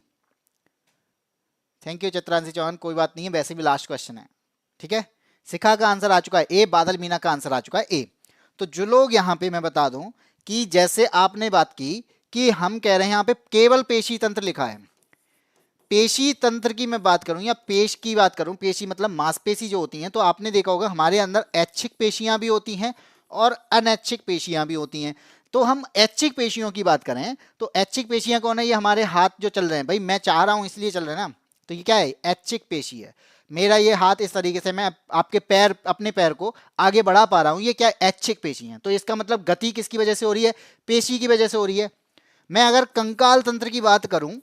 Thank you Chitranshi Chauhan, कोई बात नहीं है, वैसे भी लास्ट क्वेश्चन है ठीक है। शिखा का आंसर आ चुका है ए, बादल मीना का आंसर आ चुका है ए। तो जो लोग यहाँ पे मैं बता दूं कि जैसे आपने बात की कि हम कह रहे हैं यहाँ पे केवल पेशी तंत्र लिखा है। पेशी तंत्र की मैं बात करूं या पेश की बात करूं, पेशी मतलब मांसपेशी जो होती हैं, तो आपने देखा होगा हमारे अंदर ऐच्छिक पेशियां भी होती हैं और अनैच्छिक पेशियां भी होती हैं। तो हम ऐच्छिक पेशियों की बात करें तो ऐच्छिक पेशियां कौन है, ये हमारे हाथ जो चल रहे हैं, भाई मैं चाह रहा हूं इसलिए चल रहे हैं ना, तो ये क्या है ऐच्छिक पेशी है। मेरा ये हाथ इस तरीके से मैं आपके पैर, अपने पैर को आगे बढ़ा पा रहा हूं, ये क्या ऐच्छिक पेशी है। तो इसका मतलब गति किसकी वजह से हो रही है, पेशी की वजह से हो रही है। मैं अगर कंकाल तंत्र की बात करूं,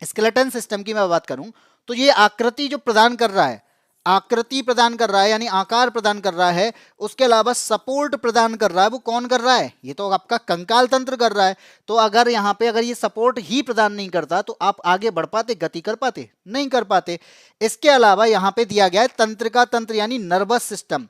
स्केलेटन सिस्टम की मैं बात करूं, तो ये आकृति जो प्रदान कर रहा है, आकृति प्रदान कर रहा है यानी आकार प्रदान कर रहा है, उसके अलावा सपोर्ट प्रदान कर रहा है, वो कौन कर रहा है, ये तो आपका कंकाल तंत्र कर रहा है। तो अगर यहाँ पे अगर ये सपोर्ट ही प्रदान नहीं करता तो आप आगे बढ़ पाते, गति कर पाते, नहीं कर पाते। इसके अलावा यहाँ पे दिया गया है तंत्र का तंत्र यानी नर्वस सिस्टम।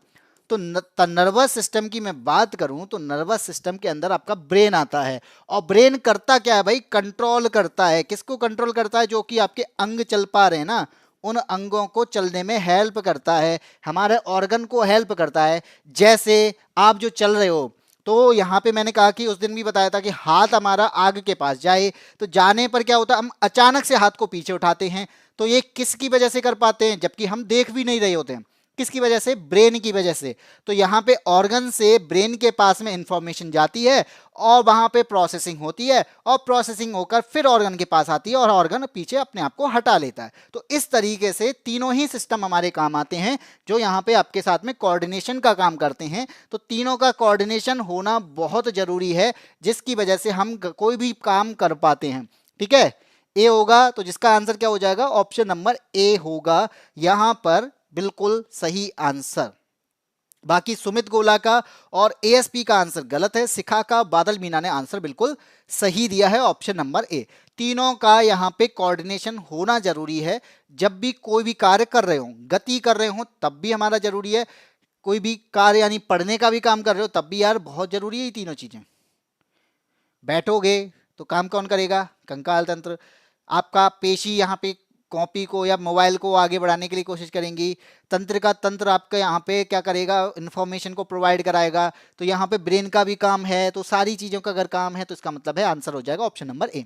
तो नर्वस सिस्टम की मैं बात करूं तो नर्वस सिस्टम के अंदर आपका ब्रेन आता है, और ब्रेन करता क्या है भाई, कंट्रोल करता है। किसको कंट्रोल करता है, जो कि आपके अंग चल पा रहे हैं ना, उन अंगों को चलने में हेल्प करता है, हमारे ऑर्गन को हेल्प करता है। जैसे आप जो चल रहे हो, तो यहाँ पे मैंने कहा कि उस दिन भी बताया था कि हाथ हमारा आग के पास जाए तो जाने पर क्या होता है, हम अचानक से हाथ को पीछे उठाते हैं। तो ये किसकी वजह से कर पाते हैं, जबकि हम देख भी नहीं रहे होते हैं, किसकी वजह से, ब्रेन की वजह से। तो यहाँ पे ऑर्गन से ब्रेन के पास में इंफॉर्मेशन जाती है और वहां पे प्रोसेसिंग होती है, और प्रोसेसिंग होकर फिर ऑर्गन के पास आती है और ऑर्गन पीछे अपने आप को हटा लेता है। तो इस तरीके से तीनों ही सिस्टम हमारे काम आते हैं जो यहाँ पे आपके साथ में कोऑर्डिनेशन का काम करते हैं। तो तीनों का कोऑर्डिनेशन होना बहुत जरूरी है, जिसकी वजह से हम कोई भी काम कर पाते हैं। ठीक है, ए होगा, तो जिसका आंसर क्या हो जाएगा, ऑप्शन नंबर ए होगा यहां पर बिल्कुल सही आंसर। बाकी सुमित गोला का और एएसपी का आंसर गलत है, शिखा का, बादल मीना ने आंसर बिल्कुल सही दिया है, ऑप्शन नंबर ए। तीनों का यहाँ पे कोऑर्डिनेशन होना जरूरी है। जब भी कोई भी कार्य कर रहे हो, गति कर रहे हो, तब भी हमारा जरूरी है। कोई भी कार्य यानी पढ़ने का भी काम कर रहे हो तब भी यार बहुत जरूरी है ये तीनों चीजें। बैठोगे तो काम कौन करेगा, कंकाल तंत्र। आपका पेशी यहाँ पे कॉपी को या मोबाइल को आगे बढ़ाने के लिए कोशिश करेंगी। तंत्र का तंत्र आपका यहाँ पे क्या करेगा, इंफॉर्मेशन को प्रोवाइड कराएगा। तो यहाँ पे ब्रेन का भी काम है, तो सारी चीज़ों का अगर काम है तो इसका मतलब है आंसर हो जाएगा ऑप्शन नंबर ए।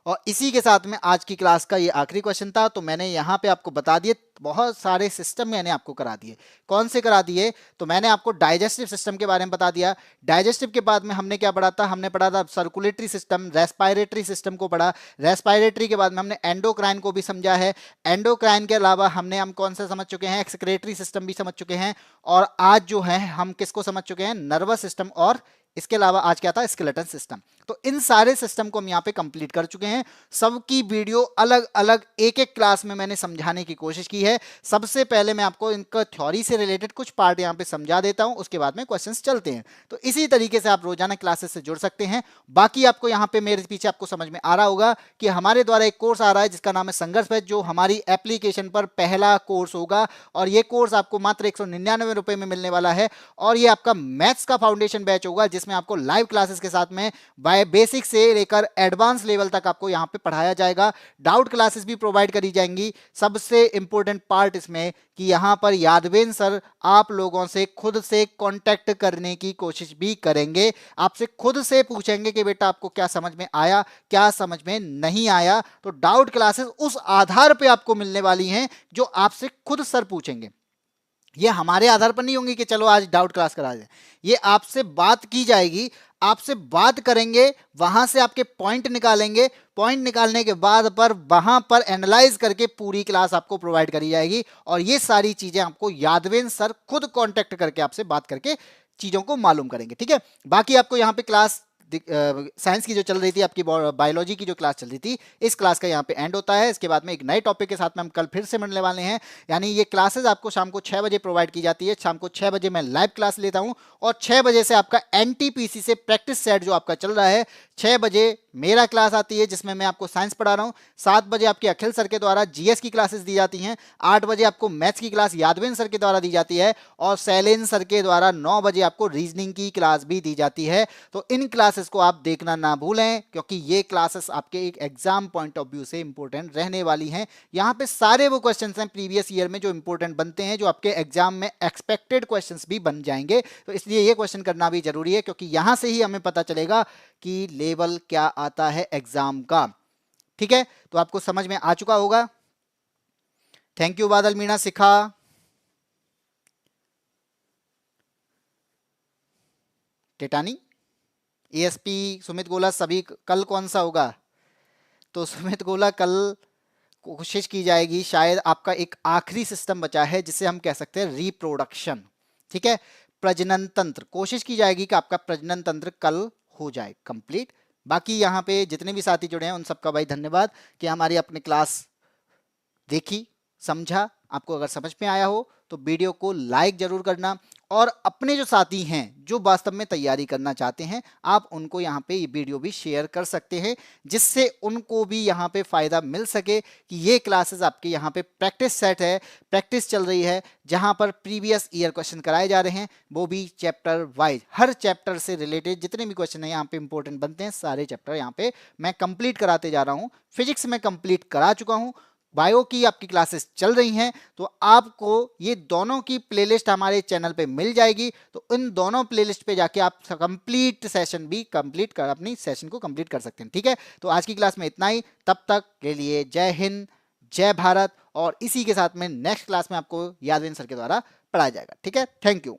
और इसी के साथ में आज की क्लास का ये आखिरी क्वेश्चन था। तो मैंने यहाँ पे आपको बता दिए, बहुत सारे सिस्टम मैंने आपको करा दिए। कौन से करा दिए, तो मैंने आपको डाइजेस्टिव सिस्टम के बारे में बता दिया। डाइजेस्टिव के बाद में हमने क्या पढ़ा था, हमने पढ़ा था सर्कुलेटरी सिस्टम, रेस्पायरेटरी सिस्टम को पढ़ा। रेस्पायरेटरी के बाद में हमने एंडोक्राइन को भी समझा है। एंडोक्राइन के अलावा हम कौन सा समझ चुके हैं, एक्सक्रेटरी सिस्टम भी समझ चुके हैं। और आज जो है हम किसको समझ चुके हैं, नर्वस सिस्टम और इसके अलावा आज क्या था, स्केलेटन सिस्टम। तो इन सारे सिस्टम को हम यहाँ पे कंप्लीट कर चुके हैं। सबकी वीडियो अलग अलग एक एक क्लास में मैंने समझाने की कोशिश की है। सबसे पहले मैं आपको इनका थ्योरी से रिलेटेड कुछ पार्ट यहाँ पे समझा देता हूँ, उसके बाद में क्वेश्चंस चलते हैं। तो इसी तरीके से आप रोजाना क्लासेस से जुड़ सकते हैं। बाकी आपको यहाँ पे मेरे पीछे आपको समझ में आ रहा होगा कि हमारे द्वारा एक कोर्स आ रहा है जिसका नाम है संघर्ष बैच, जो हमारी एप्लीकेशन पर पहला कोर्स होगा और ये कोर्स आपको मात्र 199 रुपए में मिलने वाला है। और ये आपका मैथ्स का फाउंडेशन बैच होगा जिसमें आपको लाइव क्लासेस के साथ में बाय बेसिक से लेकर एडवांस लेवल तक आपको यहां पे पढ़ाया जाएगा। डाउट क्लासेस भी प्रोवाइड करी जाएंगी। सबसे इंपॉर्टेंट पार्ट इसमें कि यहां पर यादवेंद्र सर आप लोगों से खुद से कांटेक्ट करने की कोशिश भी करेंगे। आपसे खुद से पूछेंगे कि बेटा आपको क्या समझ में आया, क्या समझ में नहीं आया। तो डाउट क्लासेस उस आधार पे आपको मिलने वाली हैं जो आपसे खुद सर पूछेंगे। ये हमारे आधार पर नहीं होंगी कि चलो आज डाउट क्लास करा दें। ये आपसे बात की जाएगी, आपसे बात करेंगे, वहां से आपके पॉइंट निकालेंगे, पॉइंट निकालने के बाद पर वहां पर एनालाइज करके पूरी क्लास आपको प्रोवाइड करी जाएगी। और ये सारी चीजें आपको यादवेंद्र सर खुद कांटेक्ट करके आपसे बात करके चीजों को मालूम करेंगे। ठीक है, बाकी आपको यहाँ पे क्लास साइंस की जो चल रही थी, आपकी बायोलॉजी की जो क्लास चल रही थी, इस क्लास का यहाँ पे एंड होता है। इसके बाद में एक नए टॉपिक के साथ में हम कल फिर से मिलने वाले हैं। यानी ये क्लासेस आपको शाम को 6 बजे प्रोवाइड की जाती है। शाम को 6 बजे मैं लाइव क्लास लेता हूँ और 6 बजे से आपका एनटीपीसी से प्रैक्टिस सेट जो आपका चल रहा है, 6 बजे मेरा क्लास आती है जिसमें मैं आपको साइंस पढ़ा रहा हूँ। 7 बजे आपकी अखिल सर के द्वारा जीएस की क्लासेस दी जाती हैं। 8 बजे आपको मैथ्स की क्लास यादवेंद्र सर के द्वारा दी जाती है और शैलेंद्र सर के द्वारा 9 बजे आपको रीजनिंग की क्लास भी दी जाती है। तो इन क्लासेस को आप देखना ना भूलें क्योंकि ये क्लासेस आपके एक एग्जाम पॉइंट ऑफ व्यू से इंपॉर्टेंट रहने वाली हैं। यहाँ पे सारे वो क्वेश्चंस हैं प्रीवियस ईयर में जो इंपॉर्टेंट बनते हैं, जो आपके एग्जाम में एक्सपेक्टेड क्वेश्चंस भी बन जाएंगे। तो इसलिए ये क्वेश्चन करना भी जरूरी है क्योंकि यहाँ से ही हमें पता चलेगा कि लेवल क्या आता है एग्जाम का। ठीक है, तो आपको समझ में आ चुका होगा। थैंक यू बादल मीणा, सिखा, टेटानी, एएसपी, सुमित गोला, सभी कल कौन सा होगा? तो सुमित गोला कल कोशिश की जाएगी, शायद आपका एक आखिरी सिस्टम बचा है जिसे हम कह सकते हैं रिप्रोडक्शन। ठीक है, प्रजनन तंत्र, कोशिश की जाएगी कि आपका प्रजनन तंत्र कल हो जाए कंप्लीट। बाकी यहाँ पे जितने भी साथी जुड़े हैं उन सबका भाई धन्यवाद कि हमारी अपनी क्लास देखी, समझा। आपको अगर समझ में आया हो तो वीडियो को लाइक जरूर करना और अपने जो साथी हैं जो वास्तव में तैयारी करना चाहते हैं, आप उनको यहाँ पे ये वीडियो भी शेयर कर सकते हैं जिससे उनको भी यहाँ पे फायदा मिल सके कि ये क्लासेस आपके यहाँ पे प्रैक्टिस सेट है, प्रैक्टिस चल रही है जहाँ पर प्रीवियस ईयर क्वेश्चन कराए जा रहे हैं, वो भी चैप्टर वाइज। हर चैप्टर से रिलेटेड जितने भी क्वेश्चन है यहाँ पे इंपॉर्टेंट बनते हैं, सारे चैप्टर यहाँ पे मैं कंप्लीट कराते जा रहा हूँ। फिजिक्स में कंप्लीट करा चुका हूँ, बायो की आपकी क्लासेस चल रही हैं। तो आपको ये दोनों की प्लेलिस्ट हमारे चैनल पे मिल जाएगी। तो इन दोनों प्लेलिस्ट पे जाके आप कंप्लीट सेशन भी कंप्लीट कर अपनी सेशन को कंप्लीट कर सकते हैं। ठीक है, तो आज की क्लास में इतना ही। तब तक के लिए जय हिंद, जय भारत। और इसी के साथ में नेक्स्ट क्लास में आपको यादवेंद्र सर के द्वारा पढ़ाया जाएगा। ठीक है, थैंक यू।